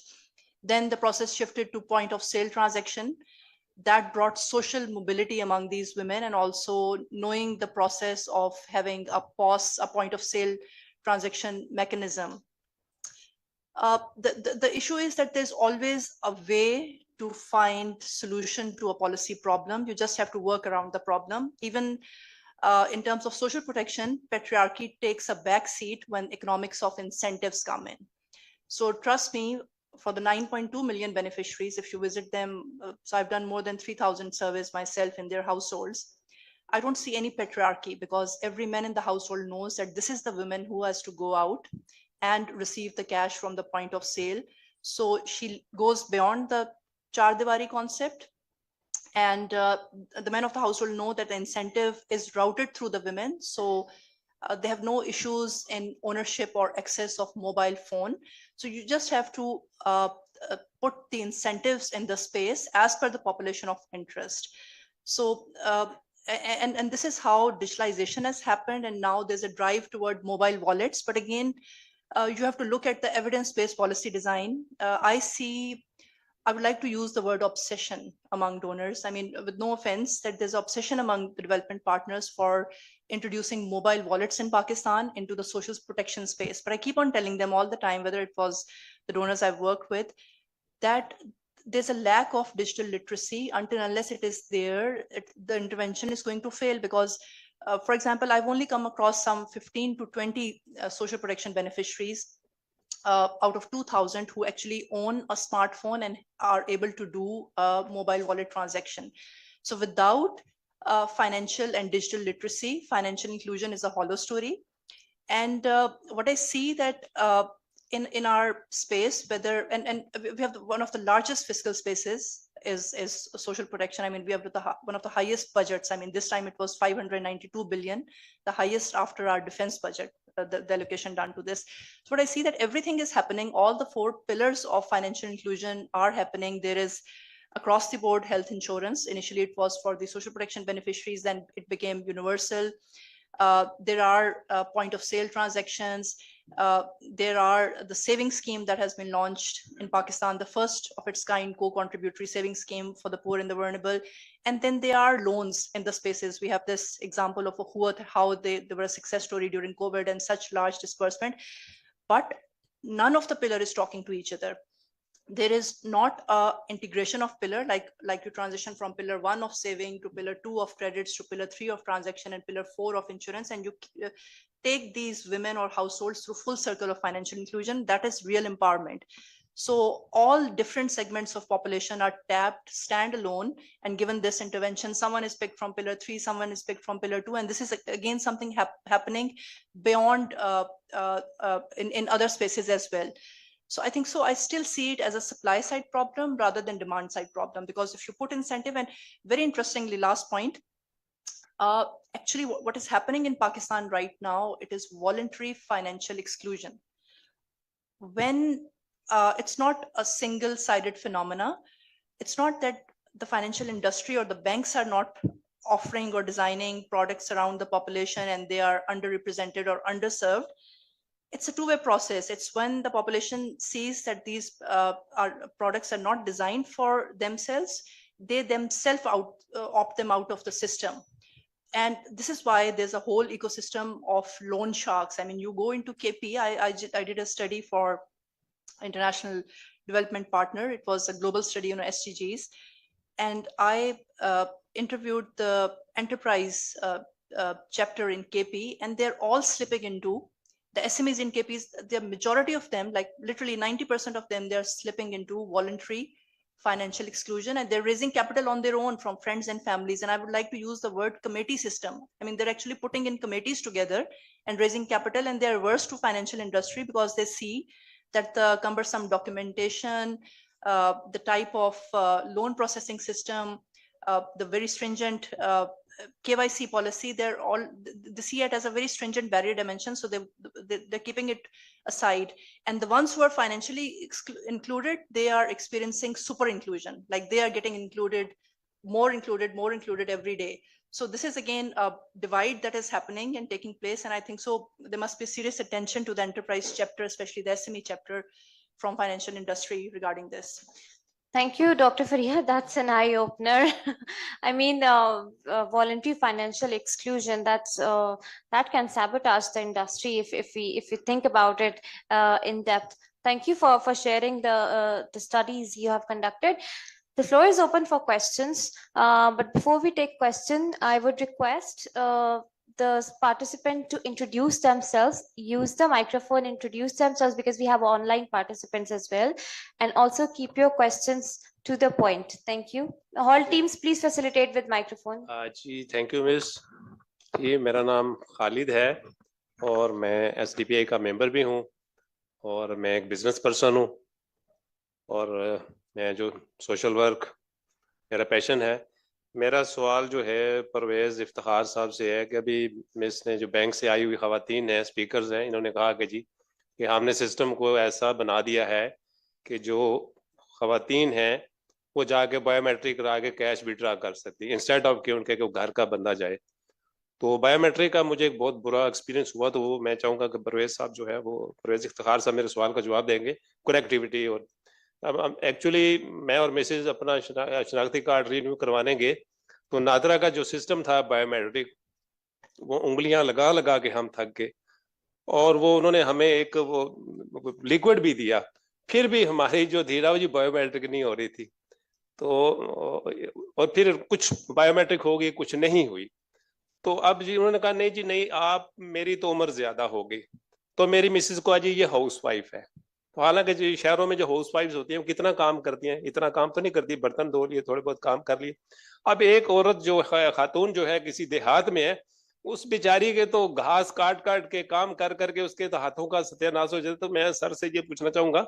Then the process shifted to point of sale transaction. That brought social mobility among these women, and also knowing the process of having a POS, a point of sale transaction mechanism. The issue is that there's always a way to find solution to a policy problem. You just have to work around the problem. Even in terms of social protection, patriarchy takes a back seat when economics of incentives come in. So trust me, for the 9.2 million beneficiaries, if you visit them, so I've done more than 3,000 surveys myself in their households. I don't see any patriarchy, because every man in the household knows that this is the woman who has to go out and receive the cash from the point of sale. So she goes beyond the Char Diwari concept, and the men of the household know that the incentive is routed through the women. So they have no issues in ownership or access of mobile phone. So you just have to put the incentives in the space as per the population of interest. So and this is how digitalization has happened, and now there's a drive toward mobile wallets. But again, you have to look at the evidence-based policy design. I would like to use the word obsession among donors. I mean, with no offense, that there's obsession among the development partners for introducing mobile wallets in Pakistan into the social protection space. But I keep on telling them all the time, whether it was the donors I've worked with, that there's a lack of digital literacy. Until unless it is there, the intervention is going to fail, because for example, I've only come across some 15 to 20 social protection beneficiaries out of 2,000 who actually own a smartphone and are able to do a mobile wallet transaction. So without financial and digital literacy, financial inclusion is a hollow story. And what I see that in our space, whether and we have one of the largest fiscal spaces is social protection. I mean, we have one of the highest budgets. I mean, this time it was 592 billion, the highest after our defense budget, the allocation done to this. So what I see that everything is happening. All the 4 pillars of financial inclusion are happening. There is across the board health insurance. Initially, it was for the social protection beneficiaries, then it became universal. There are point of sale transactions. There are the saving scheme that has been launched in Pakistan, the first of its kind co-contributory saving scheme for the poor and the vulnerable. And then there are loans in the spaces. We have this example of how they were a success story during COVID and such large disbursement. But none of the pillar is talking to each other. There is not a integration of pillar, like you transition from pillar 1 of saving to pillar 2 of credits to pillar 3 of transaction and pillar 4 of insurance, and you take these women or households through full circle of financial inclusion. That is real empowerment. So all different segments of population are tapped standalone, and given this intervention, someone is picked from pillar 3, someone is picked from pillar 2, and this is again something happening beyond in other spaces as well. So I think so. I still see it as a supply side problem rather than demand side problem, because if you put incentive, and very interestingly, last point, actually what is happening in Pakistan right now, it is voluntary financial exclusion. When it's not a single-sided phenomena, it's not that the financial industry or the banks are not offering or designing products around the population and they are underrepresented or underserved. It's a two-way process. It's when the population sees that these products are not designed for themselves, they themselves opt them out of the system. And this is why there's a whole ecosystem of loan sharks. I mean, you go into KP, I did a study for International Development Partner. It was a global study on SDGs. And I interviewed the enterprise chapter in KP, and they're all slipping into the SMEs in KPs. The majority of them, like literally 90% of them, they're slipping into voluntary financial exclusion, and they're raising capital on their own from friends and families. And I would like to use the word committee system. I mean, they're actually putting in committees together and raising capital, and they're averse to financial industry because they see that the cumbersome documentation, the type of loan processing system, the very stringent KYC policy, they see it as a very stringent barrier dimension. So they're keeping it aside. And the ones who are financially included, they are experiencing super inclusion. Like they are getting included, more included every day. So this is again a divide that is happening and taking place. And I think so there must be serious attention to the enterprise chapter, especially the SME chapter from financial industry regarding this. Thank you, Dr. Fariha. That's an eye-opener. I mean, voluntary financial exclusion, that can sabotage the industry if we think about it in depth. Thank you for sharing the studies you have conducted. The floor is open for questions, but before we take questions, I would request the participant to introduce themselves, use the microphone, introduce themselves, because we have online participants as well, and also keep your questions to the point. Thank you. All teams, please facilitate with microphone. Thank you, Miss. जी मेरा नाम खालिद है और मैं SDPI का member भी हूँ और मैं एक बिजनेस पर्सन हूँ और मैं जो सोशल वर्क मेरा पैशन है. मेरा सवाल जो है परवेज इफ्तिखार साहब से है कि अभी मिस ने जो बैंक से आई हुई खवातीन हैं, स्पीकर्स हैं, इन्होंने कहा कि जी कि हमने सिस्टम को ऐसा बना दिया है कि जो खवातीन हैं वो जाके बायोमेट्रिक करा के कैश विड्रॉ कर सकती है इंस्टेड ऑफ कि उनके घर का बंदा जाए. तो बायोमेट्रिक का मुझे एक बहुत बुरा एक्सपीरियंस हुआ. तो वो मैं चाहूँगा कि परवेज साहब जो है वो परवेज इफ्तिखार साहब मेरे सवाल का जवाब देंगे. कनेक्टिविटी और अब एक्चुअली मैं और मिसेज अपना शनाख्ती कार्ड रिन्यू करवाने गए तो नादरा का जो सिस्टम था बायोमेट्रिक, वो उंगलियां लगा लगा के हम थक गए और वो उन्होंने हमें एक वो लिक्विड भी दिया, फिर भी हमारी जो धीरा जी बायोमेट्रिक नहीं हो रही थी. तो और फिर कुछ बायोमेट्रिक हो गई, कुछ नहीं हुई. तो अब जी उन्होंने कहा नहीं जी नहीं, आप मेरी तो उम्र ज्यादा हो गई. तो मेरी मिसेज को आज ये हाउस वाइफ है तो हालांकि जो शहरों में जो हाउस वाइफ्स होती हैं वो कितना काम करती हैं, इतना काम तो नहीं करती, बर्तन धो लिए, थोड़े बहुत काम कर लिए। अब एक औरत जो है, खातून जो है किसी देहात में है, उस बेचारी के तो घास काट काट के काम कर करके उसके तो हाथों का सत्यानाश हो जाता। तो मैं सर से ये पूछना चाहूंगा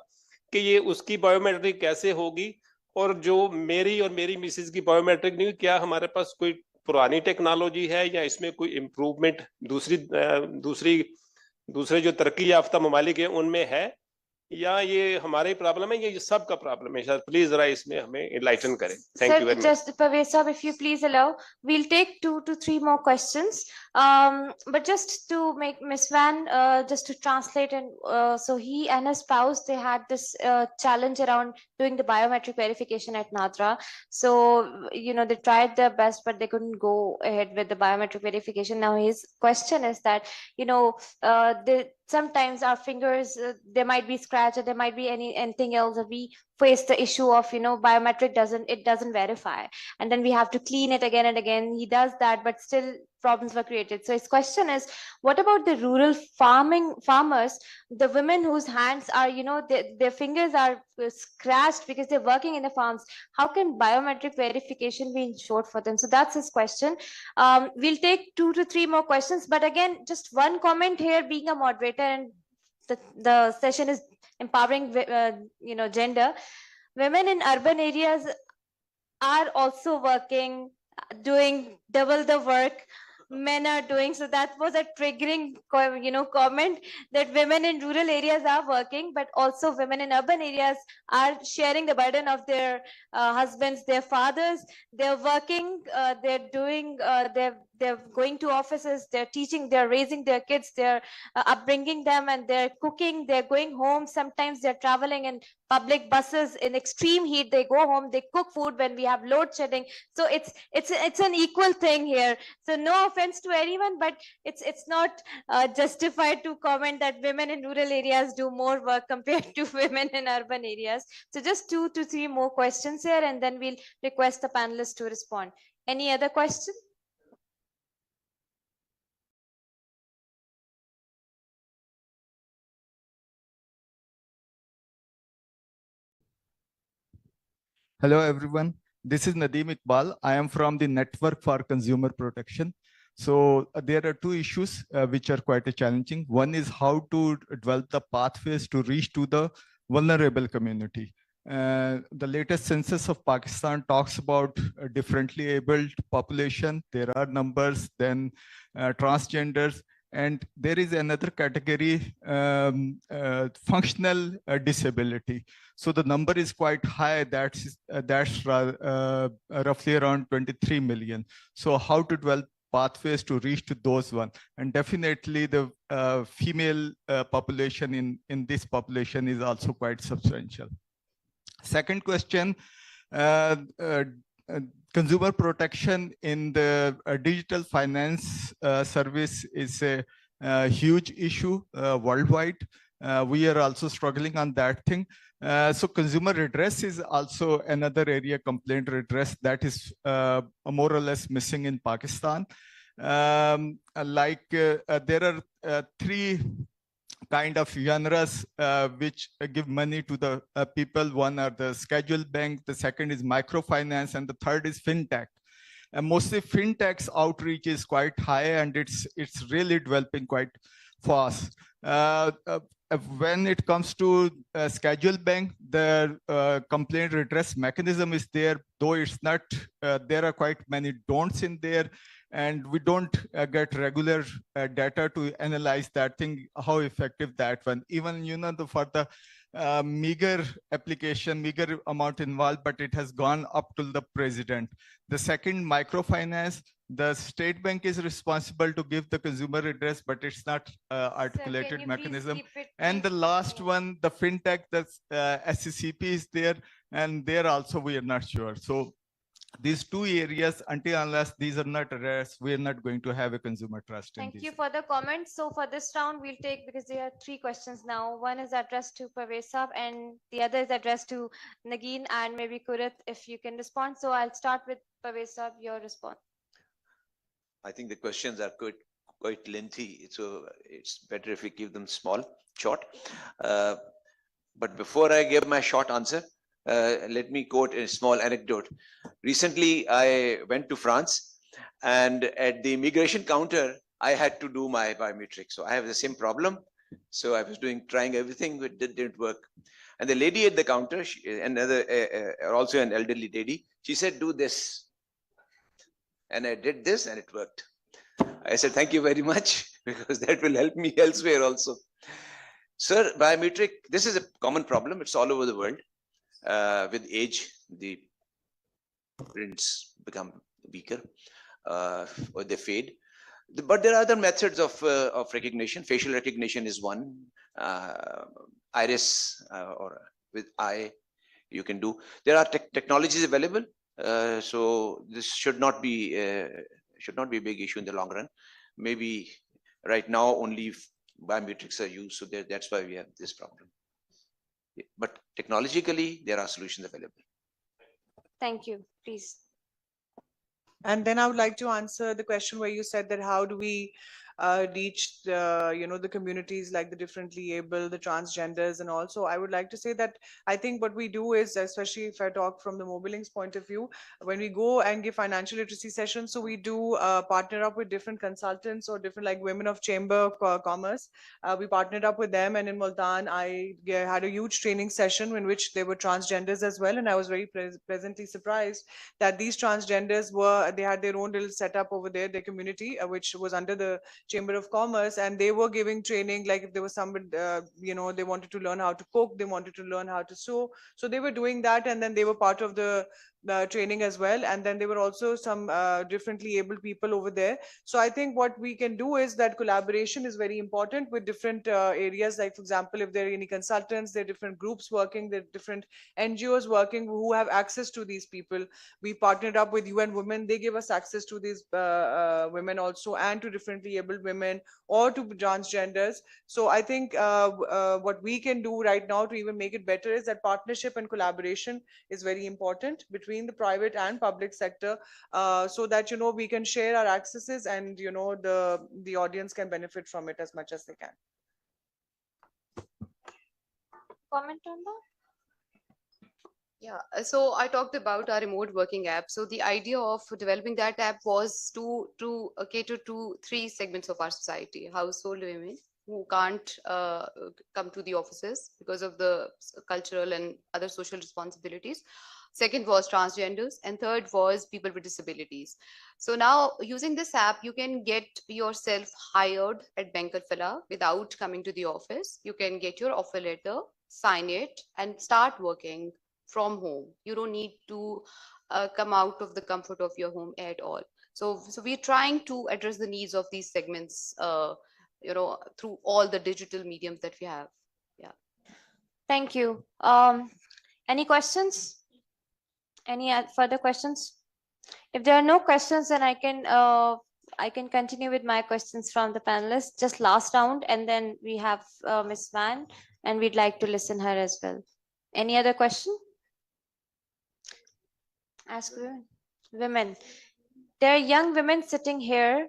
कि ये उसकी बायोमेट्रिक कैसे होगी, और जो मेरी और मेरी मिसेज की बायोमेट्रिक नहीं, क्या हमारे पास कोई पुरानी टेक्नोलॉजी है या इसमें कोई इम्प्रूवमेंट दूसरे जो तरक्की याफ्ता ममालिक है उनमें है, या ये हमारा ही प्रॉब्लम है, या ये सबका प्रॉब्लम है? सर प्लीज जरा इसमें हमें एनलाइटन करें। Thank you Sir, very much. just Parvez Sahab, if you please allow, we'll take 2 to 3 more questions. But just to make Miss Van, just to translate, and so he and his spouse, they had this challenge around doing the biometric verification at Nadra. So, you know, they tried their best, but they couldn't go ahead with the biometric verification. Now, his question is that, you know, sometimes our fingers, there might be scratch, or there might be anything else, or we face the issue of, you know, biometric doesn't verify, and then we have to clean it again and again. He does that, but still problems were created. So his question is, what about the rural farmers, the women whose hands are, you know, their fingers are scratched because they're working in the farms? How can biometric verification be ensured for them? So that's his question. We'll take 2 to 3 more questions, but again, just one comment here, being a moderator, and the session is empowering, you know, gender. Women in urban areas are also working, doing double the work men are doing. So that was a triggering, you know, comment, that women in rural areas are working, but also women in urban areas are sharing the burden of their husbands, their fathers. They're working, they're doing, they're going to offices, they're teaching, they're raising their kids, they're upbringing them, and they're cooking, they're going home. Sometimes they're traveling in public buses in extreme heat. They go home, they cook food when we have load shedding. So it's an equal thing here. So no offense to anyone, but it's not justified to comment that women in rural areas do more work compared to women in urban areas. So just 2 to 3 more questions here, and then we'll request the panelists to respond. Any other question? Hello, everyone. This is Nadeem Iqbal. I am from the Network for Consumer Protection. So there are two issues which are quite challenging. One is how to develop the pathways to reach to the vulnerable community. The latest census of Pakistan talks about a differently abled population. There are numbers, then transgenders, and there is another category, functional disability. So the number is quite high. That's roughly around 23 million. So how to develop pathways to reach to those one? And definitely the female population in this population is also quite substantial. Second question, consumer protection in the digital finance service is a huge issue worldwide. We are also struggling on that thing. So consumer redress is also another area, complaint redress, that is more or less missing in Pakistan. There are three kind of genres which give money to the people. One are the scheduled bank, the second is microfinance, and the third is fintech. And mostly fintech's outreach is quite high, and it's really developing quite fast. When it comes to scheduled bank, the complaint redress mechanism is there, though it's not, there are quite many don'ts in there, and we don't get regular data to analyze that thing, how effective that one. Even, you know, for the meager application, meager amount involved, but it has gone up to the president. The second, microfinance, the state bank is responsible to give the consumer redress, but it's not articulated mechanism. And the last one, the fintech, the SCCP is there, and there also we are not sure. So these two areas, until unless these are not addressed, we are not going to have a consumer trust. Thank you for the comments. So for this round, we'll take, because there are 3 questions now. One is addressed to Parvez Sahab, and the other is addressed to Nagin and maybe Kurat, if you can respond. So I'll start with Parvez Sahab, your response. I think the questions are quite lengthy, so it's better if we keep them small, short. But before I give my short answer, let me quote a small anecdote. Recently, I went to France, and at the immigration counter, I had to do my biometrics. So I have the same problem. So I was trying everything, but it didn't work. And the lady at the counter, also an elderly lady, she said, "Do this." And I did this, and it worked. I said, "Thank you very much," because that will help me elsewhere also. Sir, biometric, this is a common problem. It's all over the world. With age, the prints become weaker or they fade. But there are other methods of recognition. Facial recognition is one. Iris or with eye, you can do. There are technologies available. So this should not be a big issue in the long run. Maybe right now only biometrics are used, so that's why we have this problem. But technologically, there are solutions available. Thank you. Please. And then I would like to answer the question where you said that how do we reach the communities like the differently able, the transgenders, and also I would like to say that I think what we do is, especially if I talk from the Mobilink's point of view, when we go and give financial literacy sessions, so we do partner up with different consultants or different like Women of Chamber of Commerce. We partnered up with them, and in Multan I had a huge training session in which there were transgenders as well, and I was very pleasantly surprised that these transgenders they had their own little setup over there, their community, which was under the Chamber of Commerce, and they were giving training, like if there was somebody, they wanted to learn how to cook, they wanted to learn how to sew, so they were doing that, and then they were part of the training as well. And then there were also some differently able people over there. So I think what we can do is that collaboration is very important with different areas. Like, for example, if there are any consultants, there are different groups working, there are different NGOs working who have access to these people. We partnered up with UN Women. They give us access to these women also, and to differently abled women or to transgenders. So I think what we can do right now to even make it better is that partnership and collaboration is very important between the private and public sector, so that we can share our accesses, and the audience can benefit from it as much as they can. Comment on that? Yeah, so I talked about our remote working app. So the idea of developing that app was to cater to three segments of our society: household women who can't come to the offices because of the cultural and other social responsibilities. Second was transgenders, and third was people with disabilities. So now, using this app, you can get yourself hired at Bank Al-Falah without coming to the office. You can get your offer letter, sign it, and start working from home. You don't need to come out of the comfort of your home at all. So we're trying to address the needs of these segments, through all the digital mediums that we have. Yeah. Thank you. Any questions? Any further questions? If there are no questions, then I can continue with my questions from the panelists. Just last round, and then we have Ms. Van, and we'd like to listen her as well. Any other question? Ask women. There are young women sitting here.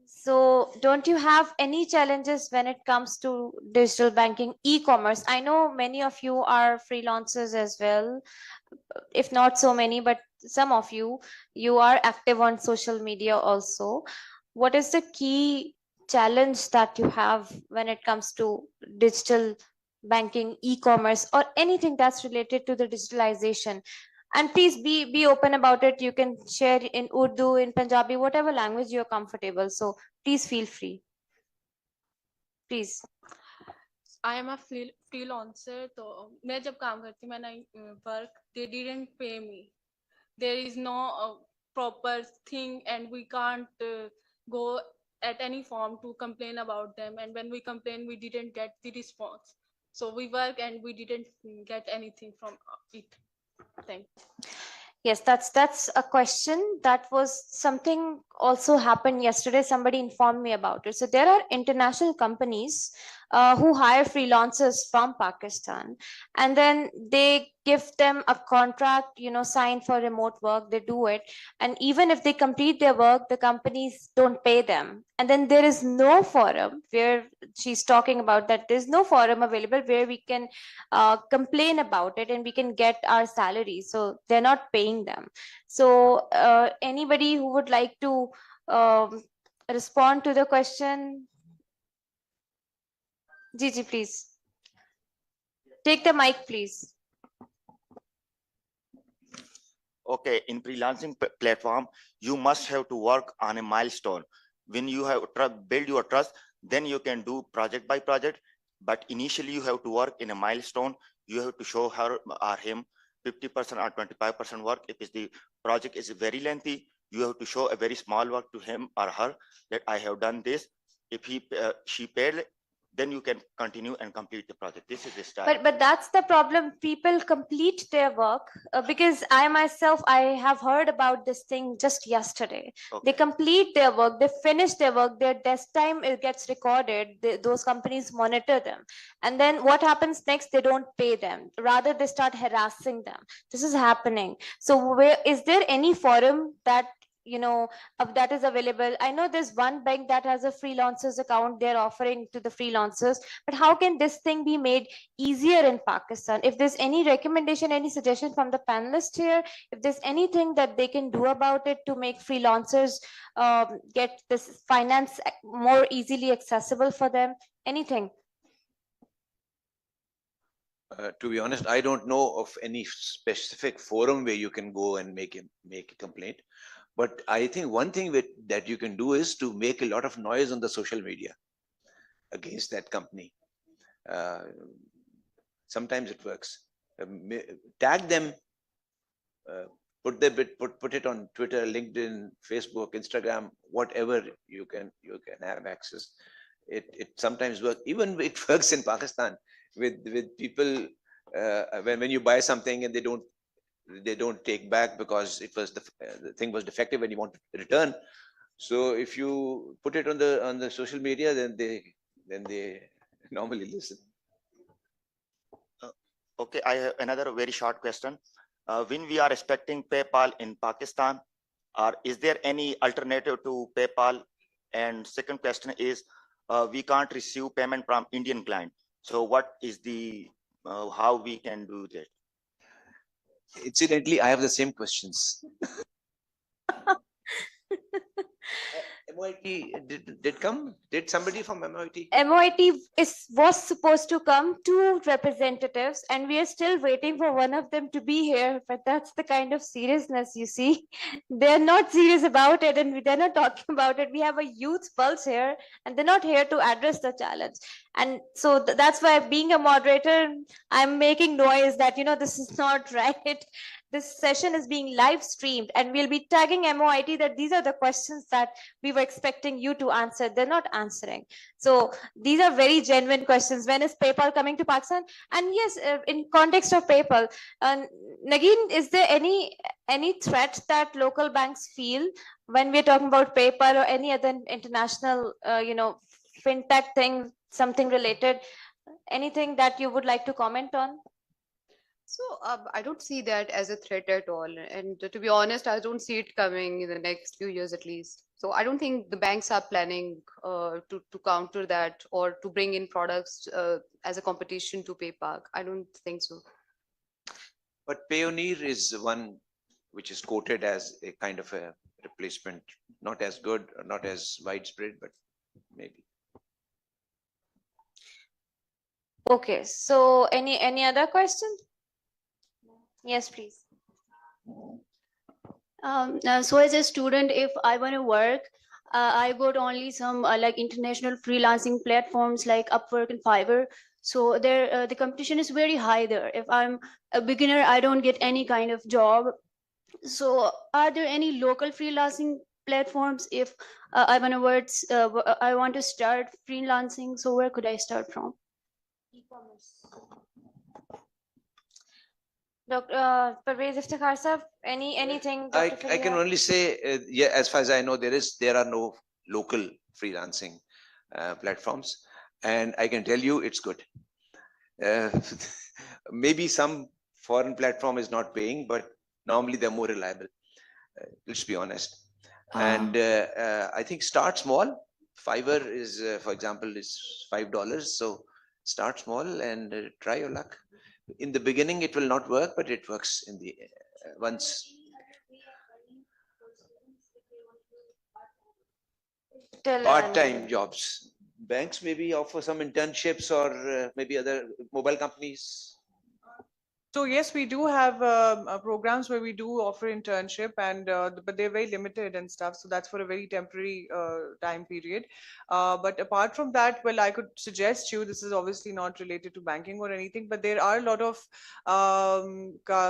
So don't you have any challenges when it comes to digital banking, e-commerce? I know many of you are freelancers as well, if not so many, but some of you are active on social media also. What is the key challenge that you have when it comes to digital banking, e-commerce, or anything that's related to the digitalization? And please be open about it. You can share in Urdu, in Punjabi, whatever language you're comfortable. So please feel free. Please. I am a freelancer. So मैं जब काम करती मैं work, they didn't pay me. There is no proper thing, and we can't go at any form to complain about them. And when we complain, we didn't get the response. So we work and we didn't get anything from it. Thank you. Yes, that's a question. That was something also happened yesterday. Somebody informed me about it. So there are international companies who hire freelancers from Pakistan, and then they give them a contract, signed for remote work. They do it, and even if they complete their work, the companies don't pay them. And then there is no forum, where she's talking about that there's no forum available where we can complain about it and we can get our salary. So they're not paying them. So anybody who would like to respond to the question? Gigi, please. Take the mic, please. Okay, in freelancing platform, you must have to work on a milestone. When you have build your trust, then you can do project by project. But initially, you have to work in a milestone. You have to show her or him 50% or 25% work. If the project is very lengthy, you have to show a very small work to him or her that I have done this. If she paid, then you can continue and complete the project. This is the style. But that's the problem. People complete their work because I myself, I have heard about this thing just yesterday. Okay. They complete their work, they finish their work, their desk time it gets recorded. Those companies monitor them. And then what happens next? They don't pay them. Rather, they start harassing them. This is happening. So is there any forum that that is available? I know there's one bank that has a freelancers account they're offering to the freelancers, but how can this thing be made easier in Pakistan? If there's any recommendation, any suggestion from the panelists here, if there's anything that they can do about it to make freelancers get this finance more easily accessible for them, anything? To be honest, I don't know of any specific forum where you can go and make a complaint. But I think one thing that you can do is to make a lot of noise on the social media against that company. Sometimes it works. Tag them, put it on Twitter, LinkedIn, Facebook, Instagram, whatever you can have access. It sometimes works. Even it works in Pakistan with people when you buy something and they don't take back because it was the thing was defective and you want to return. So if you put it on the social media, then they normally listen. Okay, I have another very short question. When we are expecting PayPal in Pakistan, is there any alternative to PayPal? And second question is, we can't receive payment from Indian client. So what is the how we can do that? Incidentally, I have the same questions. MOIT did come? Did somebody from MOIT? MOIT was supposed to come, 2 representatives, and we are still waiting for one of them to be here. But that's the kind of seriousness, you see. They're not serious about it, and they're not talking about it. We have a youth pulse here, and they're not here to address the challenge. And so that's why, being a moderator, I'm making noise that, this is not right. This session is being live streamed, and we'll be tagging MOIT that these are the questions that we were expecting you to answer. They're not answering. So these are very genuine questions. When is PayPal coming to Pakistan? And yes, in context of PayPal, Nagin, is there any threat that local banks feel when we're talking about PayPal or any other international, fintech thing, something related? Anything that you would like to comment on? So I don't see that as a threat at all. And to be honest, I don't see it coming in the next few years at least. So I don't think the banks are planning to counter that or to bring in products as a competition to PayPal. I don't think so. But Payoneer is one which is quoted as a kind of a replacement, not as good, or not as widespread, but maybe. Okay, so any other question? Yes, please. So as a student, if I want to work, I go to only some like international freelancing platforms like Upwork and Fiverr. So there, the competition is very high there. If I'm a beginner, I don't get any kind of job. So are there any local freelancing platforms if I want to start freelancing? So where could I start from? E-commerce. Dr. Parvez Iftikhar sir, anything? I can only say, yeah, as far as I know, there are no local freelancing platforms. and I can tell you it's good. Maybe some foreign platform is not paying, but normally they're more reliable. Let's be honest. And I think start small. Fiverr is, for example, is $5. So start small and try your luck. In the beginning, it will not work, but it works in the once. Part-time jobs. Banks maybe offer some internships, or maybe other mobile companies. So yes, we do have programs where we do offer internship, and but they're very limited and stuff. So that's for a very temporary time period. But apart from that, well, I could suggest you. This is obviously not related to banking or anything, but there are a lot of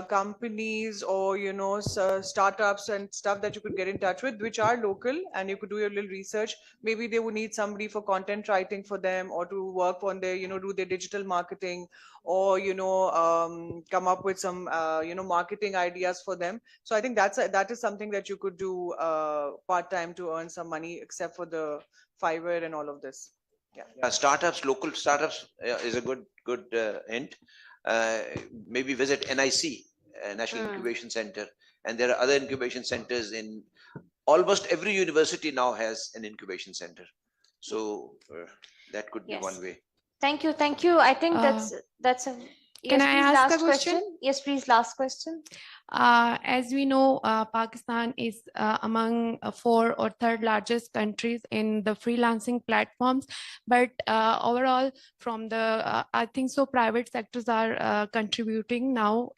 companies or startups and stuff that you could get in touch with, which are local, and you could do your little research. Maybe they would need somebody for content writing for them, or to work on their do their digital marketing, or come up with some marketing ideas for them. So I think that is something that you could do part-time to earn some money, except for the Fiverr and all of this. Yeah, startups, local startups is a good hint. Maybe visit NIC, National Incubation Center, and there are other incubation centers in almost every university now has an incubation center. So that could be one way. Thank you. I think that's a. Can I ask a question? Yes, please. Last question. As we know, Pakistan is among 4 or 3rd largest countries in the freelancing platforms, but overall, from the I think so, private sectors are contributing now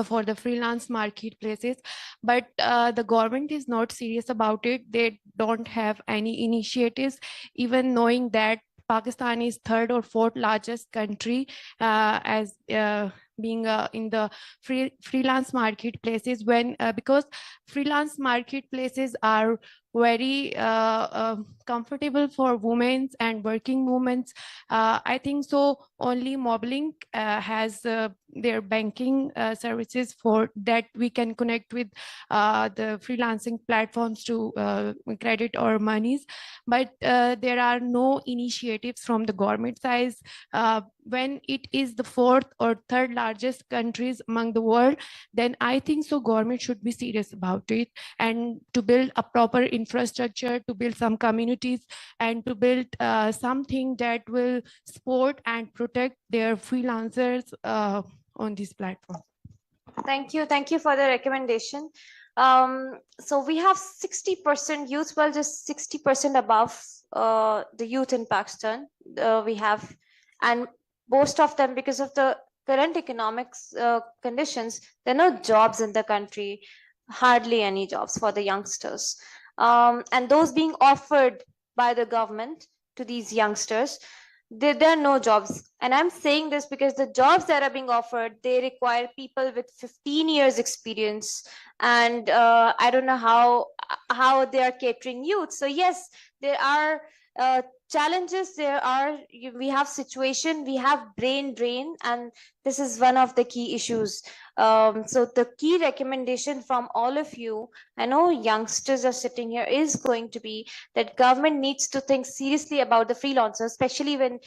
for the freelance marketplaces, but the government is not serious about it. They don't have any initiatives, even knowing that Pakistan is 3rd or 4th largest country as being in the freelance marketplaces, when because freelance marketplaces are very comfortable for women and working women. I think so only Mobilink has their banking services for that we can connect with the freelancing platforms to credit our monies, but there are no initiatives from the government side. When it is the 4th or 3rd largest countries among the world, then I think so government should be serious about it, and to build a proper infrastructure, to build some communities, and to build something that will support and protect their freelancers on this platform. Thank you for the recommendation. So we have 60% youth, well, just 60% above the youth in Pakistan. We have, and most of them, because of the current economics conditions, there are no jobs in the country, hardly any jobs for the youngsters. And those being offered by the government to these youngsters, there are no jobs. And I'm saying this because the jobs that are being offered, they require people with 15 years experience. And I don't know how they are catering youth. So yes, there are challenges, we have situation, we have brain drain, and this is one of the key issues. So the key recommendation from all of you, I know youngsters are sitting here, is going to be that government needs to think seriously about the freelancers, especially when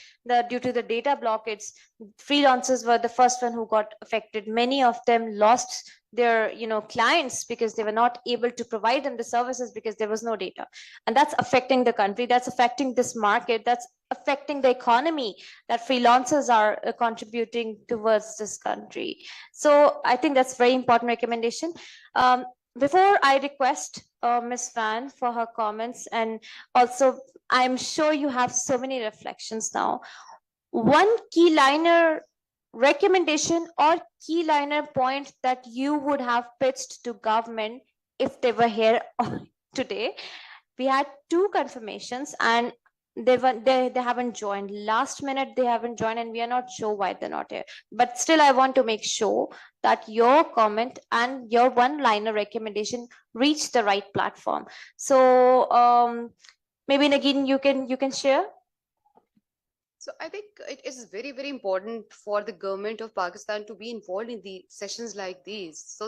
due to the data blockades, freelancers were the first one who got affected. Many of them lost their clients because they were not able to provide them the services because there was no data, and that's affecting the country, that's affecting this market, that's affecting the economy that freelancers are contributing towards this country. So I think that's very important recommendation. Before I request Ms. Van for her comments, and also I'm sure you have so many reflections now, one key liner recommendation or key liner point that you would have pitched to government if they were here today. We had 2 confirmations and they haven't joined. Last minute they haven't joined, and we are not sure why they're not here. But still, I want to make sure that your comment and your one-liner recommendation reach the right platform. So maybe Nagin, you can share. So I think it is very, very important for the government of Pakistan to be involved in the sessions like these,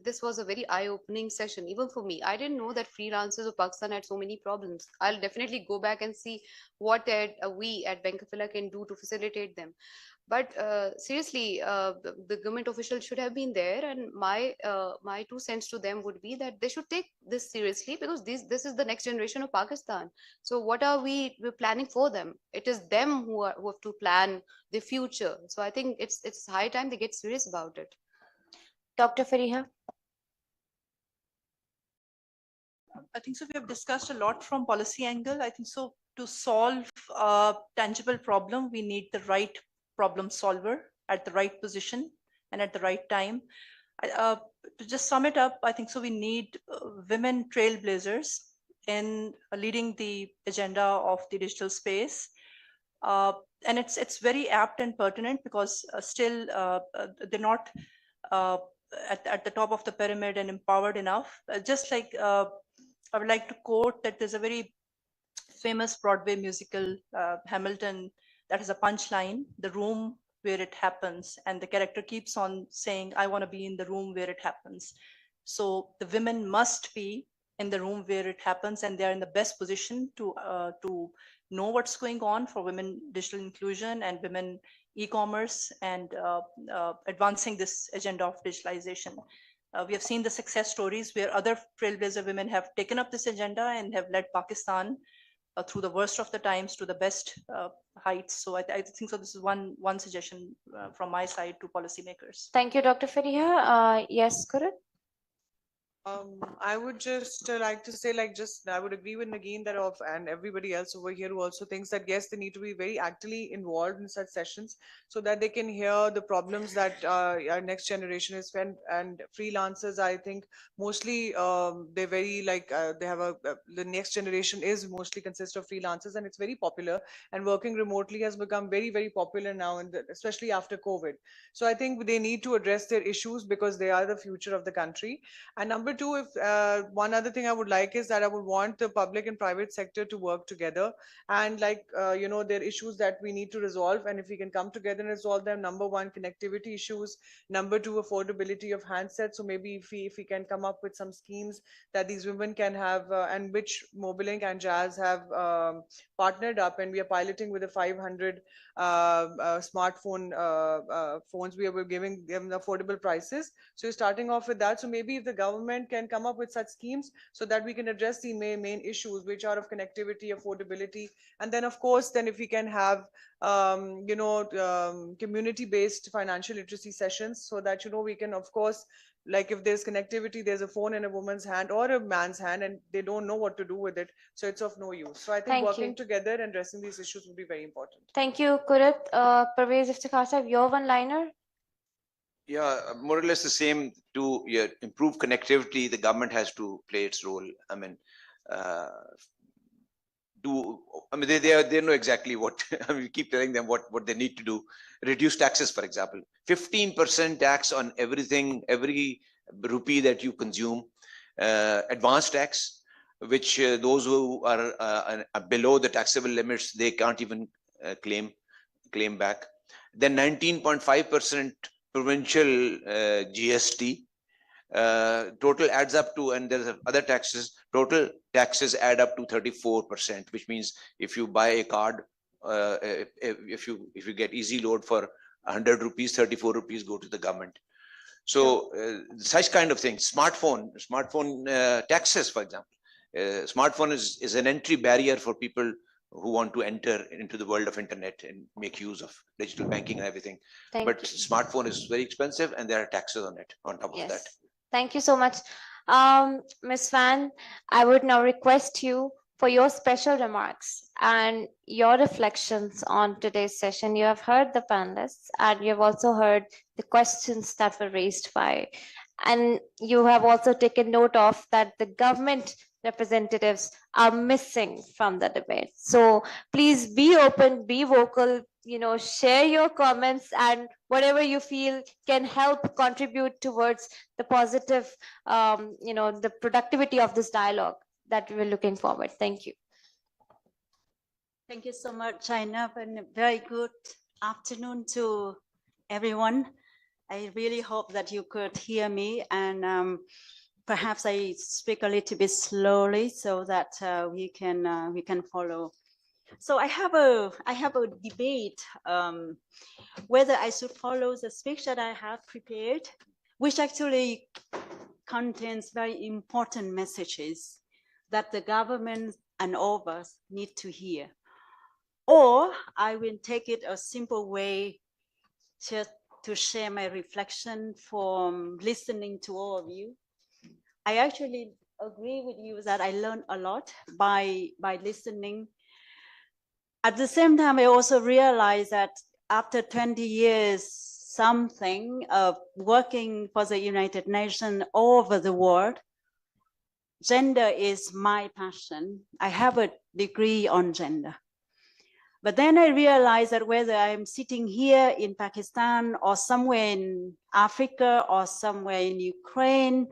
this was a very eye-opening session, even for me. I didn't know that freelancers of Pakistan had so many problems. I'll definitely go back and see what we at Bank of Fila can do to facilitate them. But seriously, the government officials should have been there, and my 2 cents to them would be that they should take this seriously, because this is the next generation of Pakistan. So what are we're planning for them? It is them who have to plan the future. So I think it's high time they get serious about it. Dr. Fariha? I think so. We have discussed a lot from policy angle. I think so. To solve a tangible problem, we need the right problem solver at the right position and at the right time. To just sum it up, I think so. We need women trailblazers in leading the agenda of the digital space. And it's very apt and pertinent, because still they're not at the top of the pyramid and empowered enough. Just like I would like to quote that there's a very famous Broadway musical, Hamilton, that has a punchline: the room where it happens, and the character keeps on saying, I want to be in the room where it happens. So the women must be in the room where it happens, and they are in the best position to know what's going on for women digital inclusion and women e-commerce, and advancing this agenda of digitalization. We have seen the success stories where other trailblazer women have taken up this agenda and have led Pakistan through the worst of the times to the best heights. So I think so. This is one suggestion from my side to policymakers. Thank you, Dr. Fariha. Yes, Kurat? I would just like to say, I would agree with Nagin and everybody else over here who also thinks that yes, they need to be very actively involved in such sessions, so that they can hear the problems that our next generation is and freelancers. I think mostly they're very they have the next generation is mostly consists of freelancers, and it's very popular, and working remotely has become very, very popular now, and especially after COVID. So I think they need to address their issues, because they are the future of the country. And number two, if one other thing I would like is that I would want the public and private sector to work together, and there are issues that we need to resolve, and if we can come together and resolve them: number one, connectivity issues; number two, affordability of handsets. So maybe if we can come up with some schemes that these women can have, and which Mobilink and Jazz have partnered up, and we are piloting with the 500 smartphone phones. We are giving them affordable prices. So you're starting off with that. So maybe if the government can come up with such schemes, so that we can address the main issues, which are of connectivity, affordability, and then of course, then if we can have community-based financial literacy sessions, so that we can, of course, like if there's connectivity, there's a phone in a woman's hand or a man's hand, and they don't know what to do with it, so it's of no use. So I think working together and addressing these issues would be very important. Thank you, Kurat. Parvez Iftikhar Sahib, your one-liner. Yeah, more or less the same. To improve connectivity, the government has to play its role. I mean, they know exactly what. We keep telling them what they need to do. Reduce taxes, for example, 15% tax on everything, every rupee that you consume. Advance tax, which those who are below the taxable limits, they can't even claim back. Then 19.5% provincial GST. Total adds up to, and there's other taxes, total taxes add up to 34%, which means if you buy a card, if you get easy load for 100 rupees, 34 rupees go to the government. So such kind of things. Smartphone taxes, for example. Smartphone is an entry barrier for people who want to enter into the world of internet and make use of digital banking and everything. But smartphone is very expensive, and there are taxes on it on top of that. Thank you so much. Ms. Fan, I would now request you for your special remarks and your reflections on today's session. You have heard the panelists, and you have also heard the questions that were raised and you have also taken note of that the government representatives are missing from the debate. So please be open, be vocal, share your comments, and whatever you feel can help contribute towards the positive, the productivity of this dialogue that we're looking forward. Thank you. Thank you so much, Zainab, and a very good afternoon to everyone. I really hope that you could hear me, and perhaps I speak a little bit slowly so that we can follow. So I have a debate whether I should follow the speech that I have prepared, which actually contains very important messages that the government and all of us need to hear. Or I will take it a simple way just to share my reflection from listening to all of you. I actually agree with you that I learned a lot by listening. At the same time, I also realized that after 20 years something of working for the United Nations all over the world, gender is my passion. I have a degree on gender. But then I realized that whether I'm sitting here in Pakistan or somewhere in Africa or somewhere in Ukraine,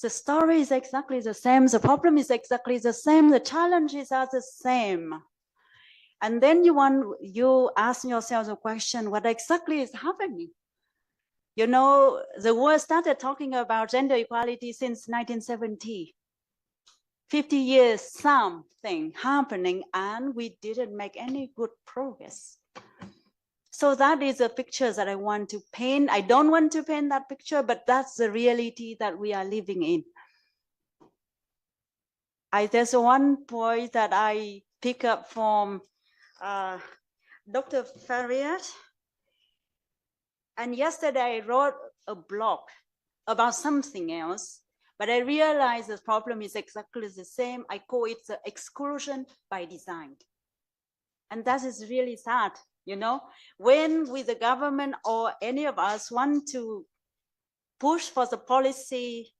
the story is exactly the same. The problem is exactly the same. The challenges are the same. And then you ask yourself the question, what exactly is happening? You know, the world started talking about gender equality since 1970. 50 years, something happening, and we didn't make any good progress. So that is a picture that I want to paint. I don't want to paint that picture, but that's the reality that we are living in. There's one point that I pick up from Dr. Faryad. And yesterday I wrote a blog about something else, but I realized the problem is exactly the same. I call it the exclusion by design. And that is really sad, you know, when with the government or any of us want to push for the policy,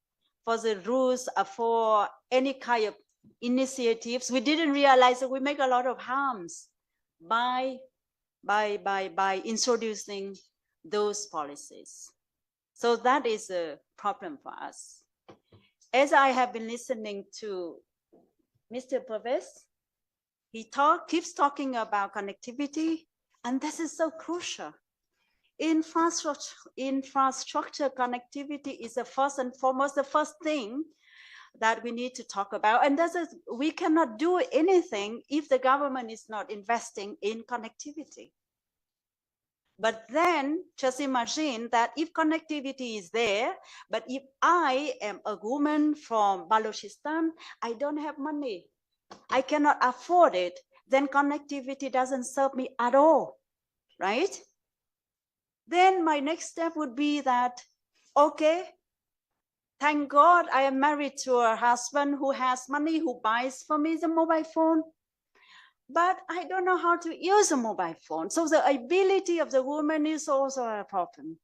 for the rules, for any kind of initiatives, we didn't realize that we make a lot of harms by introducing those policies. So that is a problem for us. As I have been listening to Mr. Pervez, he keeps talking about connectivity, and this is so crucial. Infrastructure connectivity is the first and foremost, the first thing that we need to talk about. And we cannot do anything if the government is not investing in connectivity. But then just imagine that if connectivity is there, but if I am a woman from Balochistan, I don't have money, I cannot afford it, then connectivity doesn't serve me at all, right? Then my next step would be that, okay, thank God I am married to a husband who has money, who buys for me the mobile phone. But I don't know how to use a mobile phone. So the ability of the woman is also a problem.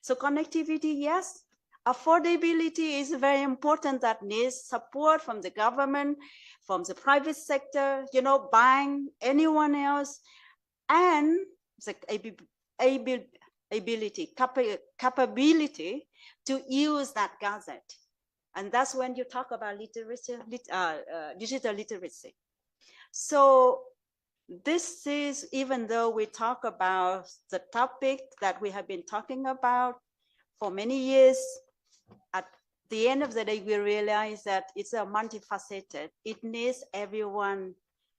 So connectivity, yes. Affordability is very important. That needs support from the government, from the private sector, you know, bank, anyone else. And the capability to use that gadget. And that's when you talk about literacy, digital literacy. So this is, even though we talk about the topic that we have been talking about for many years, at the end of the day, we realize that it's a multifaceted. It needs everyone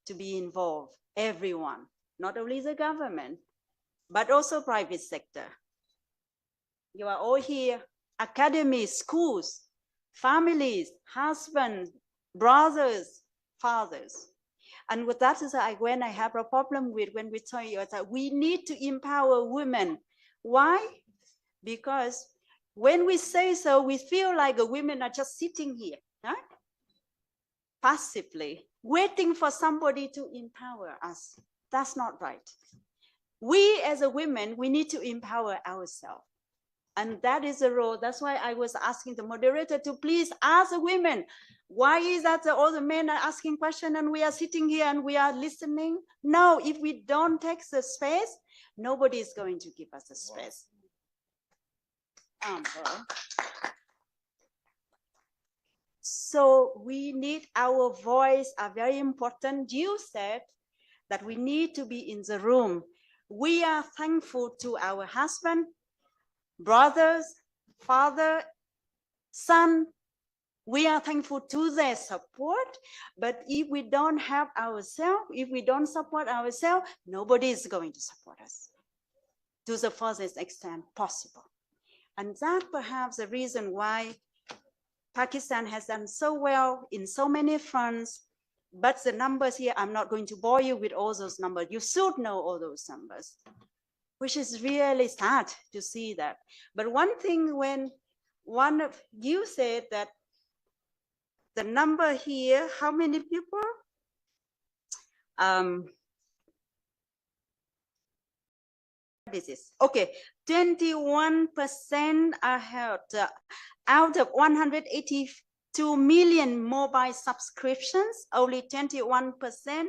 to be involved, everyone, not only the government, but also private sector. You are all here, academies, schools, families, husbands, brothers, fathers. And with that is when I have a problem with when we tell you that we need to empower women. Why? Because when we say so, we feel like the women are just sitting here, right? Passively, waiting for somebody to empower us. That's not right. We as a women, we need to empower ourselves. And that is the role. That's why I was asking the moderator to please ask the women, why is that all the men are asking questions and we are sitting here and we are listening? No, if we don't take the space, nobody is going to give us the space. So we need our voice are very important. You said that we need to be in the room. We are thankful to our husband, brothers, father, son. We are thankful to their support, but if we don't have ourselves, if we don't support ourselves, nobody is going to support us to the furthest extent possible. And that perhaps the reason why Pakistan has done so well in so many fronts, but the numbers here, I'm not going to bore you with all those numbers. You should know all those numbers, which is really sad to see that. But one thing, when one of you said that the number here, how many people? This is okay. 21% are held out of 182 million mobile subscriptions. Only 21%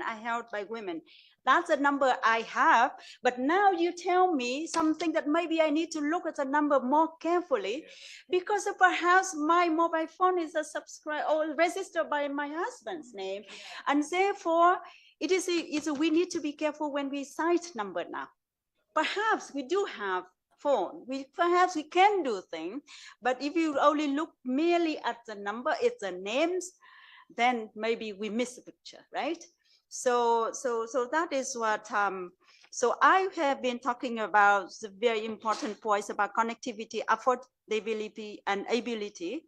are held by women. That's the number I have. But now you tell me something that maybe I need to look at the number more carefully, because perhaps my mobile phone is a subscribe or registered by my husband's name, and therefore it is we need to be careful when we cite number now. Perhaps we do have phone. Perhaps we can do things, but if you only look merely at the number, it's the names, then maybe we miss the picture, right? So that is what. So I have been talking about the very important points about connectivity, affordability, and ability.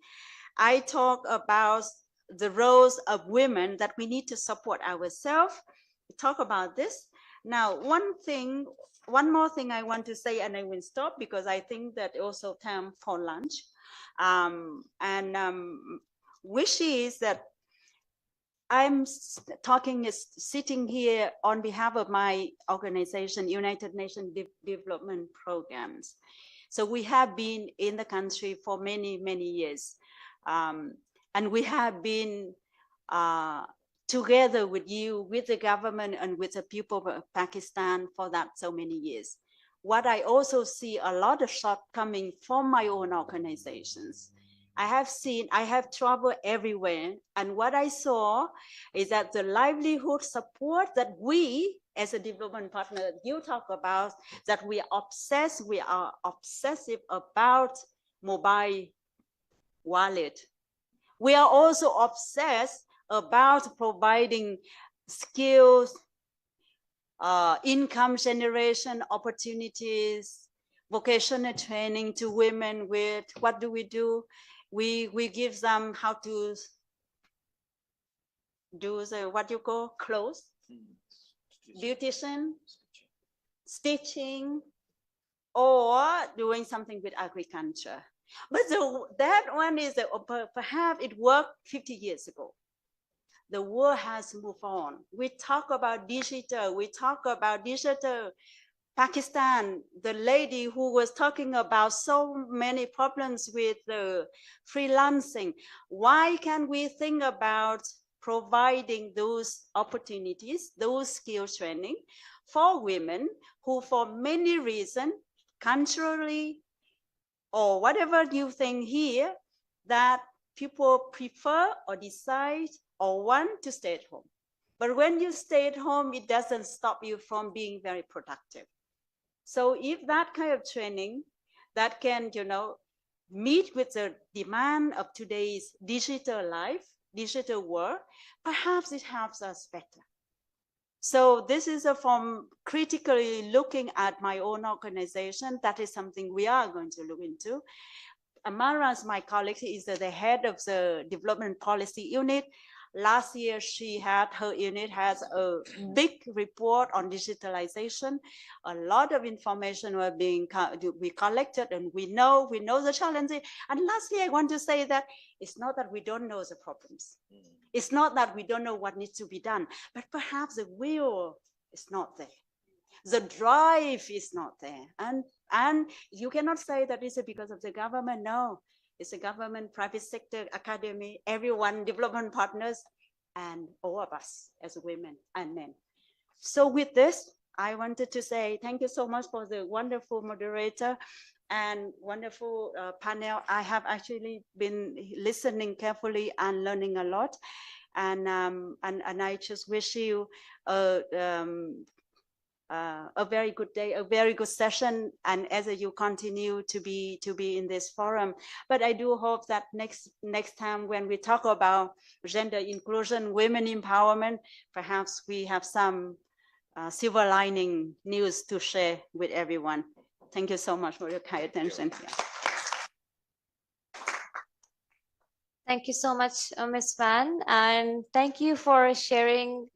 I talk about the roles of women that we need to support ourselves. We talk about this. Now, one more thing I want to say, and I will stop because I think that also time for lunch, which is that I'm sitting here on behalf of my organization, United Nations Development Programs. So we have been in the country for many, many years. And we have been together with you, with the government and with the people of Pakistan for that so many years. What I also see a lot of shortcomings from my own organizations. I have traveled everywhere, and what I saw is that the livelihood support that we as a development partner, you talk about, that we are obsessive about mobile wallet. We are also obsessed about providing skills, income generation opportunities, vocational training to women with, what do? We give them how to do the, what you call, clothes, beautician, stitching, or doing something with agriculture. But that one is, perhaps it worked 50 years ago. The world has moved on. We talk about digital, Pakistan, the lady who was talking about so many problems with the freelancing. Why can't we think about providing those opportunities, those skill training for women who, for many reasons, culturally or whatever you think here, that people prefer or decide or want to stay at home. But when you stay at home, it doesn't stop you from being very productive. So if that kind of training that can, meet with the demand of today's digital life, digital world, perhaps it helps us better. So this is from critically looking at my own organization. That is something we are going to look into. Amara, my colleague, is the head of the development policy unit. Last year, her unit has a big report on digitalization. A lot of information we collected, and we know the challenges. And lastly, I want to say that it's not that we don't know the problems. It's not that we don't know what needs to be done, but perhaps the will is not there. The drive is not there. And you cannot say that it's because of the government. No. It's a government, private sector, academy, everyone, development partners, and all of us as women and men. So with this, I wanted to say thank you so much for the wonderful moderator and wonderful panel. I have actually been listening carefully and learning a lot. And I just wish you a very good day, a very good session, and as you continue to be in this forum. But I do hope that next time when we talk about gender inclusion, women empowerment, perhaps we have some silver lining news to share with everyone. Thank you so much for your kind attention. Thank you so much, Ms. Van, and thank you for sharing,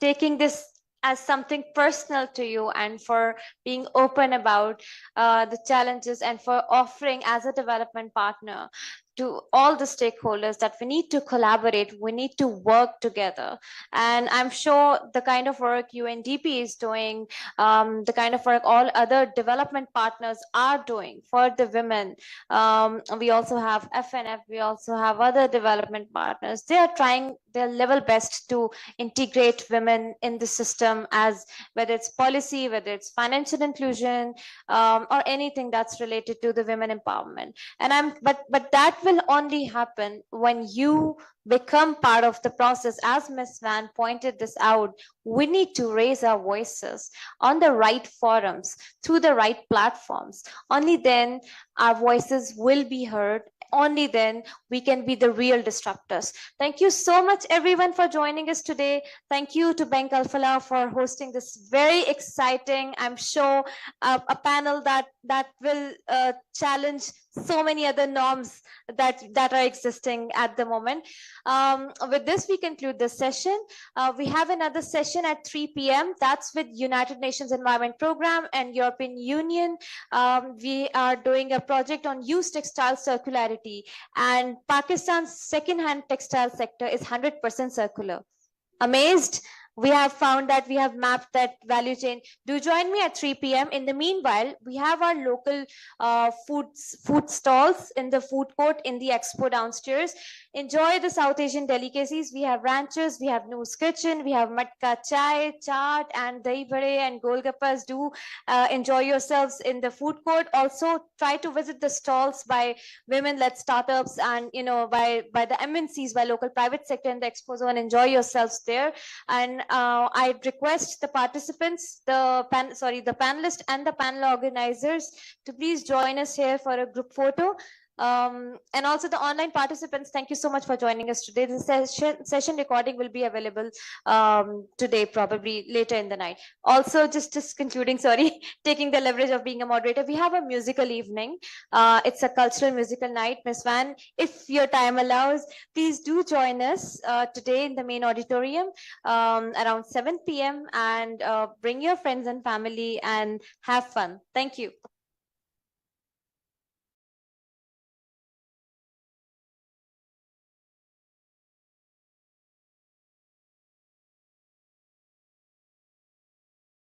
taking this as something personal to you, and for being open about the challenges, and for offering as a development partner to all the stakeholders that we need to collaborate, we need to work together. And I'm sure the kind of work UNDP is doing, the kind of work all other development partners are doing for the women. We also have FNF, we also have other development partners. They are trying their level best to integrate women in the system, as whether it's policy, whether it's financial inclusion, or anything that's related to the women empowerment. And but that will only happen when you become part of the process. As Ms. Van pointed this out, we need to raise our voices on the right forums, through the right platforms. Only then our voices will be heard. Only then we can be the real disruptors. Thank you so much, everyone, for joining us today. Thank you to Bank Alphala for hosting this very exciting, I'm sure, a panel that will challenge so many other norms that are existing at the moment. With this, we conclude this session. We have another session at 3 p.m. That's with United Nations Environment Program and European Union. We are doing a project on used textile circularity, and Pakistan's second-hand textile sector is 100% circular. Amazed? We have found that we have mapped that value chain. Do join me at 3 p.m. In the meanwhile, we have our local food stalls in the food court in the expo downstairs. Enjoy the South Asian delicacies. We have ranchers, we have Noos Kitchen, we have matka chai, chaat, and dahi bade and golgappas. Do enjoy yourselves in the food court. Also, try to visit the stalls by women-led startups and by the MNCs, by local private sector in the expo zone. Enjoy yourselves there. And I request the participants, the panelists and the panel organizers to please join us here for a group photo. And also the online participants, thank you so much for joining us today. The session recording will be available today, probably later in the night. Also, just concluding, taking the leverage of being a moderator, we have a musical evening. It's a cultural musical night. Ms. Van, if your time allows, please do join us today in the main auditorium around 7 p.m. and bring your friends and family and have fun. Thank you.